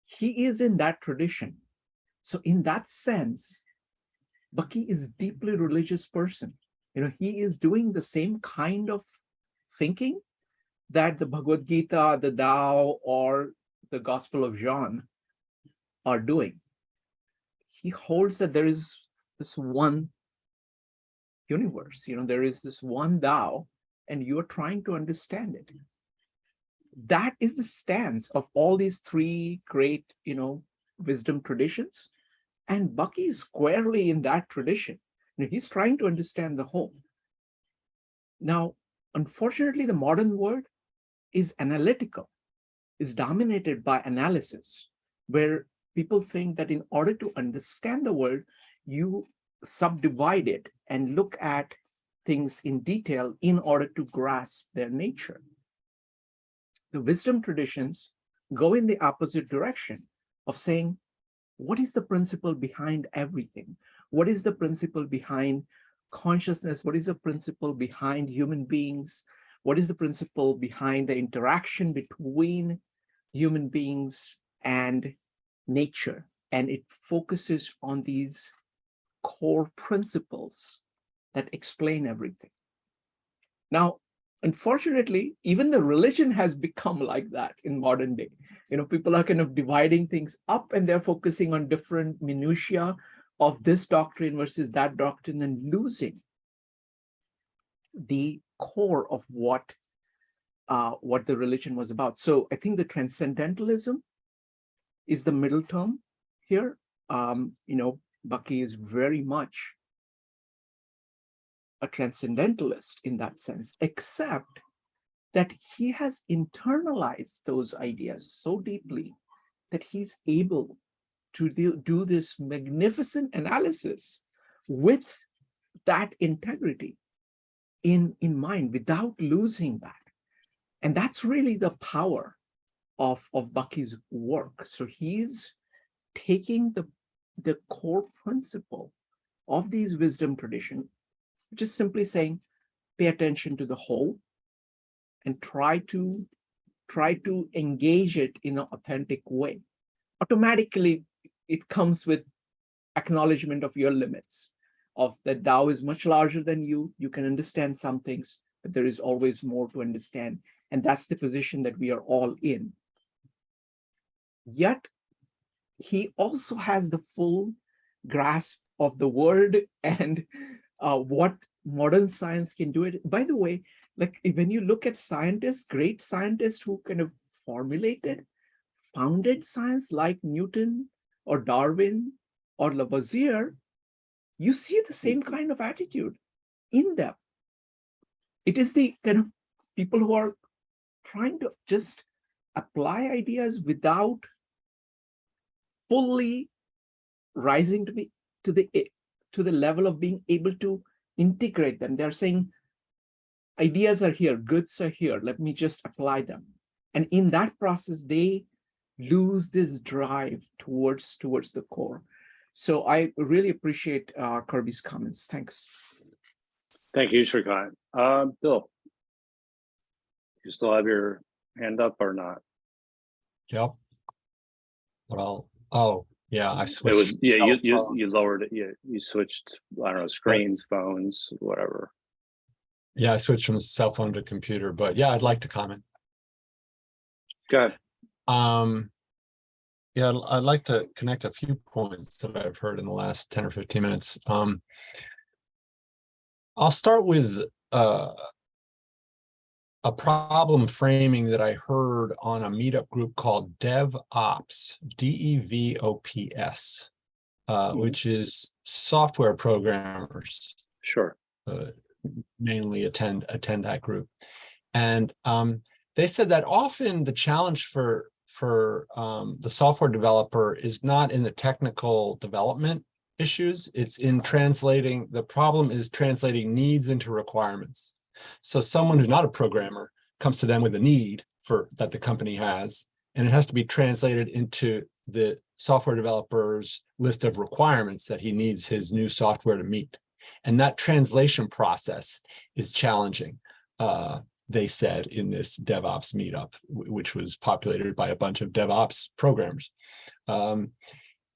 he is in that tradition. So in that sense, Bucky is a deeply religious person. You know, he is doing the same kind of thinking that the Bhagavad Gita, the Tao, or the Gospel of John are doing. He holds that there is this one universe, you know, there is this one Tao, and you are trying to understand it. That is the stance of all these three great, you know, wisdom traditions. And Bucky is squarely in that tradition. You know, he's trying to understand the whole. Now, unfortunately, the modern world is analytical, is dominated by analysis, where people think that in order to understand the world, you subdivide it and look at things in detail in order to grasp their nature. The wisdom traditions go in the opposite direction of saying, what is the principle behind everything? What is the principle behind consciousness? What is the principle behind human beings? What is the principle behind the interaction between human beings and nature? And it focuses on these core principles that explain everything. Now, unfortunately, even the religion has become like that in modern day. You know, people are kind of dividing things up, and they're focusing on different minutiae of this doctrine versus that doctrine, and losing the core of what the religion was about. So I think the transcendentalism is the middle term here. You know, Bucky is very much a transcendentalist in that sense, except that he has internalized those ideas so deeply that he's able to do this magnificent analysis with that integrity in mind, without losing that. And that's really the power of Bucky's work. So he's taking the core principle of these wisdom tradition, which is simply saying, pay attention to the whole and try to engage it in an authentic way. Automatically, it comes with acknowledgement of your limits, of that Tao is much larger than you. You can understand some things, but there is always more to understand. And that's the position that we are all in. Yet, he also has the full grasp of the word and what modern science can do it. By the way, like when you look at scientists, great scientists who kind of founded science like Newton or Darwin or Lavoisier, you see the same kind of attitude in them. It is the kind of people who are trying to just apply ideas without fully rising to the level of being able to integrate them. They're saying, ideas are here, goods are here, let me just apply them. And in that process, they lose this drive towards the core. So I really appreciate Kirby's comments. Thanks. Thank you, Shrikant. Bill, you still have your hand up or not? Yep. Well, oh, yeah, I It switched. was, yeah, you lowered it. You switched, I don't know, screens, phones, whatever. Yeah, I switched from cell phone to computer, but yeah, I'd like to comment. Go ahead. Yeah, I'd like to connect a few points that I've heard in the last 10 or 15 minutes. I'll start with a problem framing that I heard on a meetup group called DevOps, DEVOPS, which is software programmers. Sure. Mainly attend that group. And they said that often the challenge for the software developer is not in the technical development issues, it's in translating, the problem is translating needs into requirements. So someone who's not a programmer comes to them with a need that the company has, and it has to be translated into the software developer's list of requirements that he needs his new software to meet. And that translation process is challenging, they said in this DevOps meetup, which was populated by a bunch of DevOps programmers.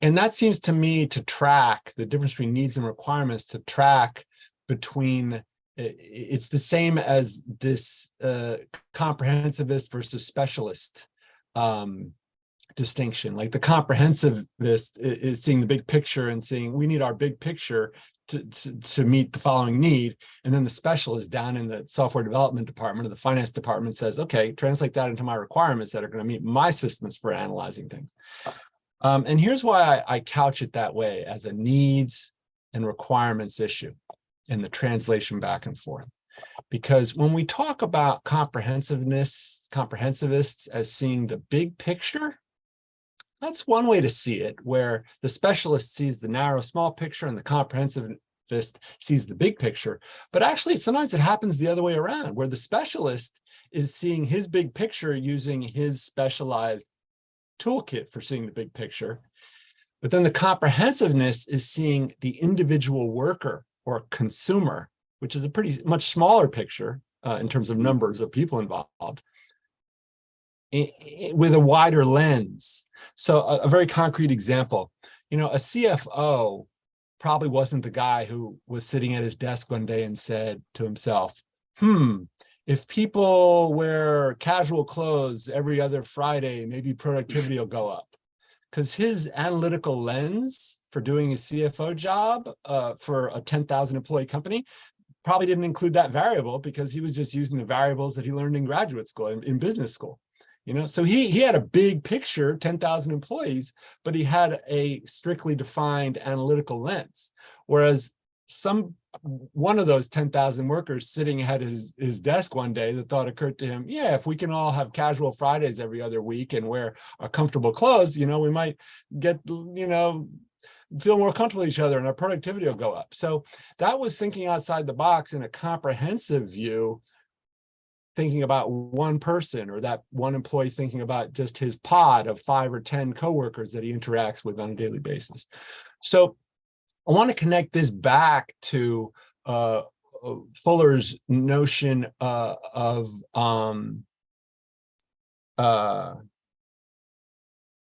And that seems to me to track the difference between needs and requirements, to track between, it's the same as this comprehensivist versus specialist distinction. Like the comprehensivist is seeing the big picture and saying, we need our big picture to meet the following need. And then the specialist down in the software development department or the finance department says, okay, translate that into my requirements that are going to meet my systems for analyzing things. And here's why I couch it that way, as a needs and requirements issue and the translation back and forth. Because when we talk about comprehensivists as seeing the big picture, that's one way to see it, where the specialist sees the narrow, small picture and the comprehensivist sees the big picture. But actually, sometimes it happens the other way around, where the specialist is seeing his big picture using his specialized toolkit for seeing the big picture. But then the comprehensiveness is seeing the individual worker or consumer, which is a much smaller picture in terms of numbers of people involved, with a wider lens. So a very concrete example, a CFO probably wasn't the guy who was sitting at his desk one day and said to himself, if people wear casual clothes every other Friday, maybe productivity will go up. Because his analytical lens for doing a CFO job for a 10,000 employee company probably didn't include that variable, because he was just using the variables that he learned in graduate school, in business school. So he had a big picture, 10,000 employees, but he had a strictly defined analytical lens. Whereas one of those 10,000 workers sitting at his desk one day, the thought occurred to him, yeah, if we can all have casual Fridays every other week and wear our comfortable clothes, we might get, feel more comfortable with each other and our productivity will go up. So that was thinking outside the box in a comprehensive view, thinking about one person, or that one employee thinking about just his pod of 5 or 10 coworkers that he interacts with on a daily basis. So I want to connect this back to Fuller's notion of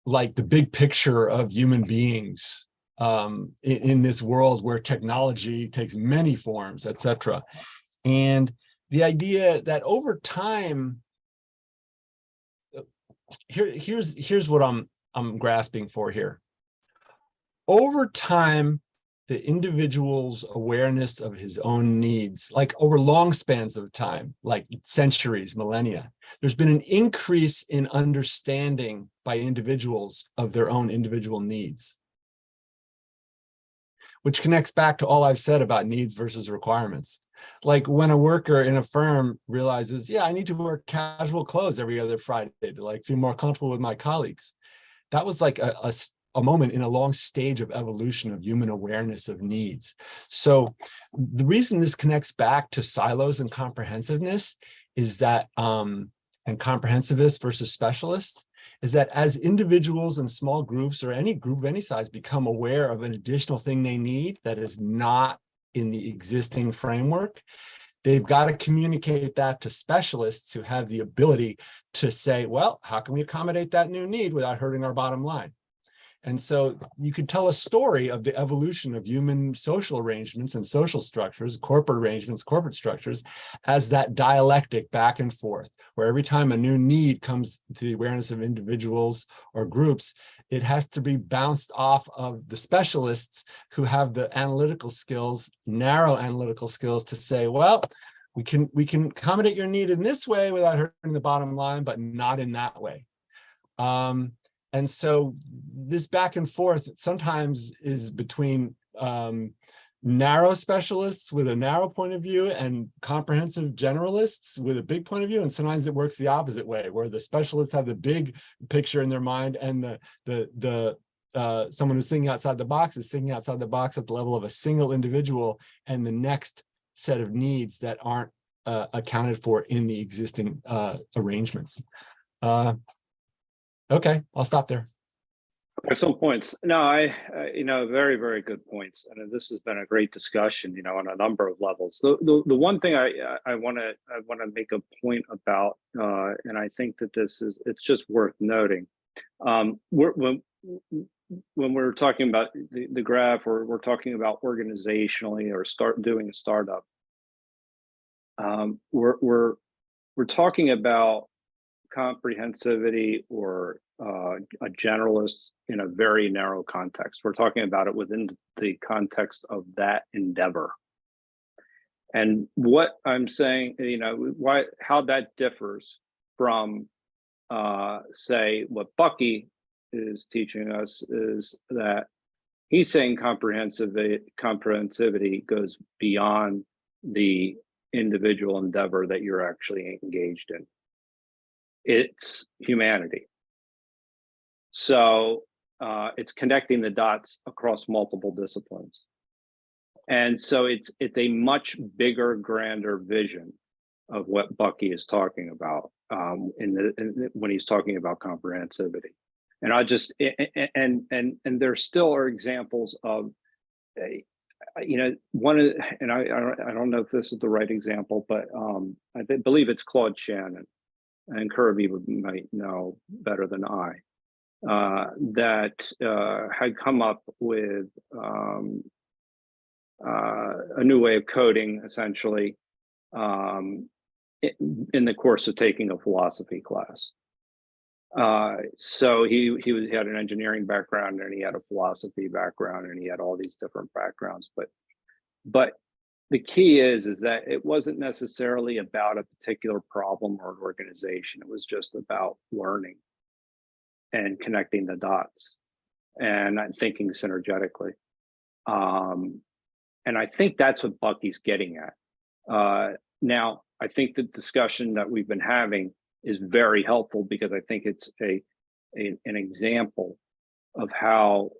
like the big picture of human beings in this world where technology takes many forms, etc. And the idea that over time, here's what I'm grasping for here. Over time, the individual's awareness of his own needs, like over long spans of time, like centuries, millennia, there's been an increase in understanding by individuals of their own individual needs, which connects back to all I've said about needs versus requirements. Like when a worker in a firm realizes, yeah, I need to wear casual clothes every other Friday to like feel more comfortable with my colleagues. That was like a moment in a long stage of evolution of human awareness of needs. So the reason this connects back to silos and comprehensiveness is that, and comprehensivists versus specialists, is that as individuals and small groups or any group of any size become aware of an additional thing they need that is not in the existing framework, they've got to communicate that to specialists who have the ability to say, well, how can we accommodate that new need without hurting our bottom line? And so you could tell a story of the evolution of human social arrangements and social structures, corporate arrangements, corporate structures, as that dialectic back and forth, where every time a new need comes to the awareness of individuals or groups, it has to be bounced off of the specialists who have the analytical skills, narrow analytical skills, to say, well, we can accommodate your need in this way without hurting the bottom line, but not in that way. And so this back and forth sometimes is between narrow specialists with a narrow point of view and comprehensive generalists with a big point of view. And sometimes it works the opposite way, where the specialists have the big picture in their mind, and someone who's thinking outside the box is thinking outside the box at the level of a single individual and the next set of needs that aren't accounted for in the existing arrangements. Okay, I'll stop there. Excellent points. No, very, very good points. And this has been a great discussion, on a number of levels. The one thing I want to make a point about, and I think that it's just worth noting. When we're talking about the graph, or we're talking about organizationally or start doing a startup, we're talking about comprehensivity or a generalist in a very narrow context. We're talking about it within the context of that endeavor. And what I'm saying, how that differs from, say, what Bucky is teaching us is that he's saying comprehensivity goes beyond the individual endeavor that you're actually engaged in. It's humanity. So it's connecting the dots across multiple disciplines. And so it's a much bigger, grander vision of what Bucky is talking about when he's talking about comprehensivity. And I just and there still are examples of one of, and I don't know if this is the right example, but I believe it's Claude Shannon, and Kirby might know better than I, that had come up with a new way of coding, essentially, in the course of taking a philosophy class. So he had an engineering background, and he had a philosophy background, and he had all these different backgrounds. But the key is that it wasn't necessarily about a particular problem or an organization. It was just about learning and connecting the dots and thinking synergetically. And I think that's what Bucky's getting at. Now, I think the discussion that we've been having is very helpful, because I think it's an example of how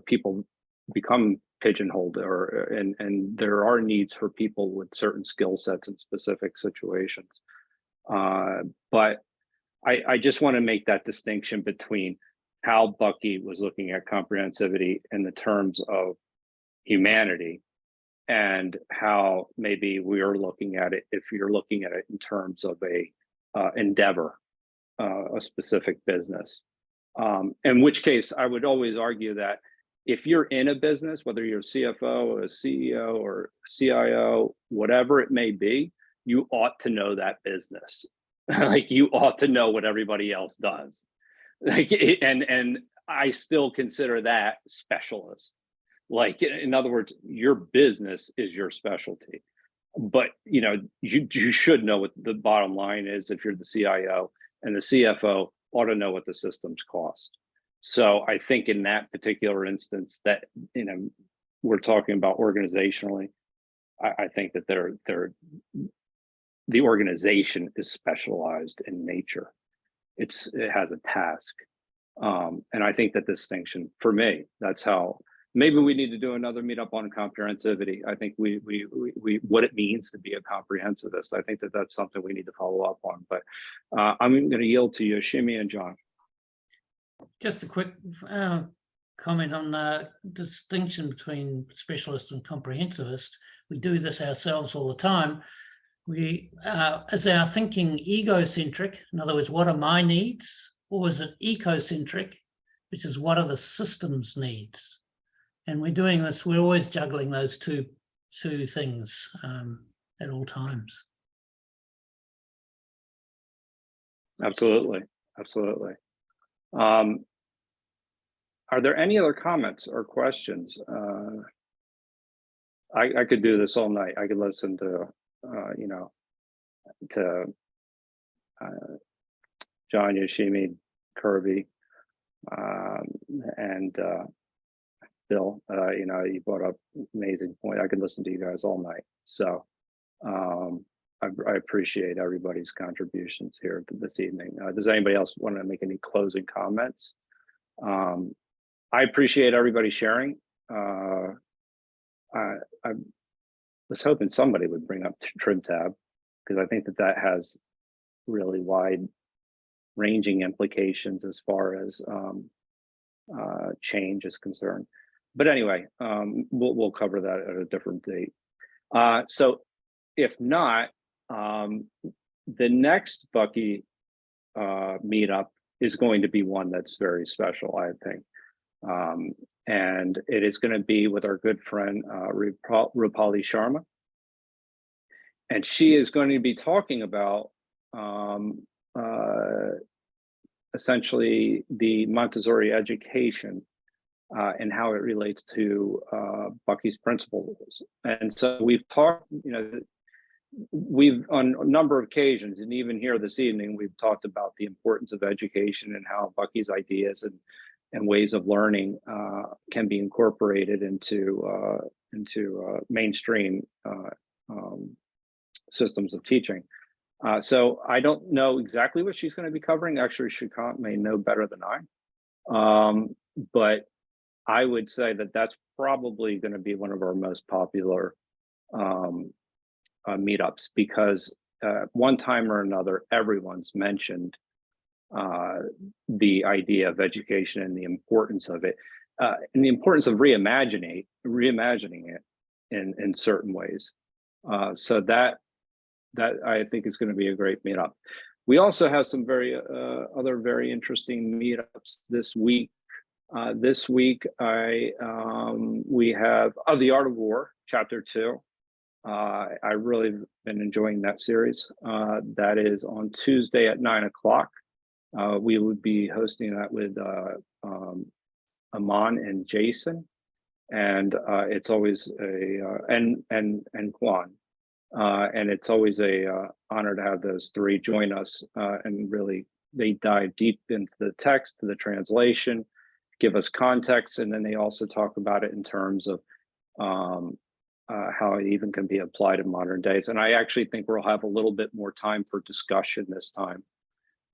people become pigeonholed, or and there are needs for people with certain skill sets in specific situations. But I just want to make that distinction between how Bucky was looking at comprehensivity in the terms of humanity, and how maybe we are looking at it, if you're looking at it in terms of a endeavor, a specific business. In which case, I would always argue that if you're in a business, whether you're a CFO, a CEO, or CIO, whatever it may be, you ought to know that business. Like, you ought to know what everybody else does. Like, and I still consider that specialist. Like, in other words, your business is your specialty. But you should know what the bottom line is if you're the CIO, and the CFO ought to know what the systems cost. So I think in that particular instance that we're talking about organizationally, I think that the organization is specialized in nature. It has a task, and I think that distinction, for me, that's how. Maybe we need to do another meetup on comprehensivity. I think we what it means to be a comprehensivist. I think that that's something we need to follow up on. But I'm going to yield to Yoshimi and Jon. Just a quick comment on the distinction between specialist and comprehensivist. We do this ourselves all the time. Is our thinking egocentric? In other words, what are my needs? Or is it ecocentric, which is what are the system's needs? And we're doing this, we're always juggling those two things at all times. Absolutely. Absolutely. Are there any other comments or questions? I could do this all night. I could listen to, Jon, Yoshimi, Kirby, and Bill. You brought up amazing point. I could listen to you guys all night. So I appreciate everybody's contributions here this evening. Does anybody else want to make any closing comments? I appreciate everybody sharing. I was hoping somebody would bring up trim tab, because I think that has really wide ranging implications as far as change is concerned. But anyway, we'll cover that at a different date. So if not, the next Bucky meetup is going to be one that's very special, I think. And it is going to be with our good friend Rupali Sharma. And she is going to be talking about essentially the Montessori education and how it relates to Bucky's principles. And so we've talked, we've on a number of occasions, and even here this evening, we've talked about the importance of education and how Bucky's ideas and ways of learning can be incorporated into mainstream systems of teaching. So I don't know exactly what she's going to be covering. Actually, Shrikant may know better than I. But I would say that that's probably going to be one of our most popular meetups, because one time or another, everyone's mentioned the idea of education and the importance of it, and the importance of reimagining it in certain ways. So that I think is going to be a great meetup. We also have some other very interesting meetups this week. This week, we have The Art of War, Chapter 2. I really been enjoying that series. That is on Tuesday at 9 o'clock. We would be hosting that with Aman and Jason, and it's always and Kwan. And it's always a honor to have those three join us, and really they dive deep into the text, to the translation, give us context, and then they also talk about it in terms of how it even can be applied in modern days. And I actually think we'll have a little bit more time for discussion this time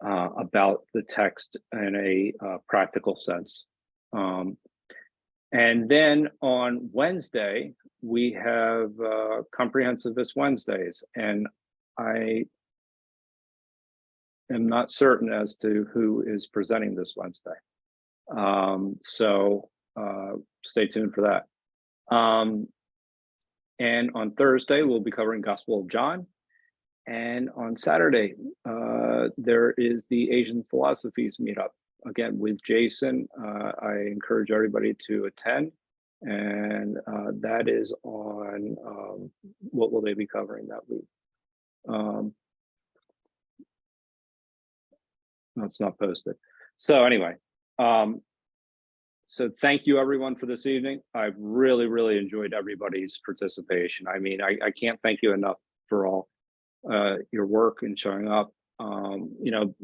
about the text in a practical sense. And then on Wednesday, we have Comprehensivist Wednesdays, and I am not certain as to who is presenting this Wednesday. So stay tuned for that. And on Thursday, we'll be covering Gospel of John. And on Saturday, there is the Asian Philosophies Meetup, again, with Jason. I encourage everybody to attend. And that is on, what will they be covering that week? No, it's not posted. So anyway, so thank you everyone for this evening. I've really, really enjoyed everybody's participation. I mean, I can't thank you enough for all your work and showing up. You know,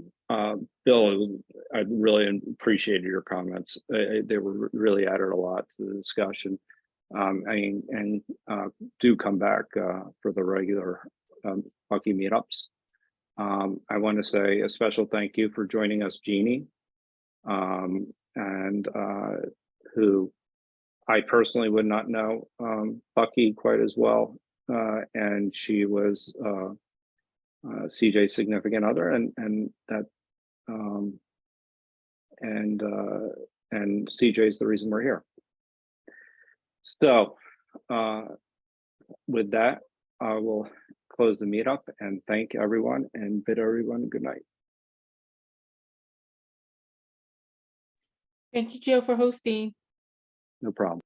Bill, I really appreciated your comments. They were really added a lot to the discussion. I mean, and do come back for the regular Bucky meetups. I want to say a special thank you for joining us, Jeannie, and who I personally would not know Bucky quite as well, and she was CJ's significant other, and that and CJ's the reason we're here. So with that, I will close the meetup and thank everyone and bid everyone good night. Thank you, Joe, for hosting. No problem.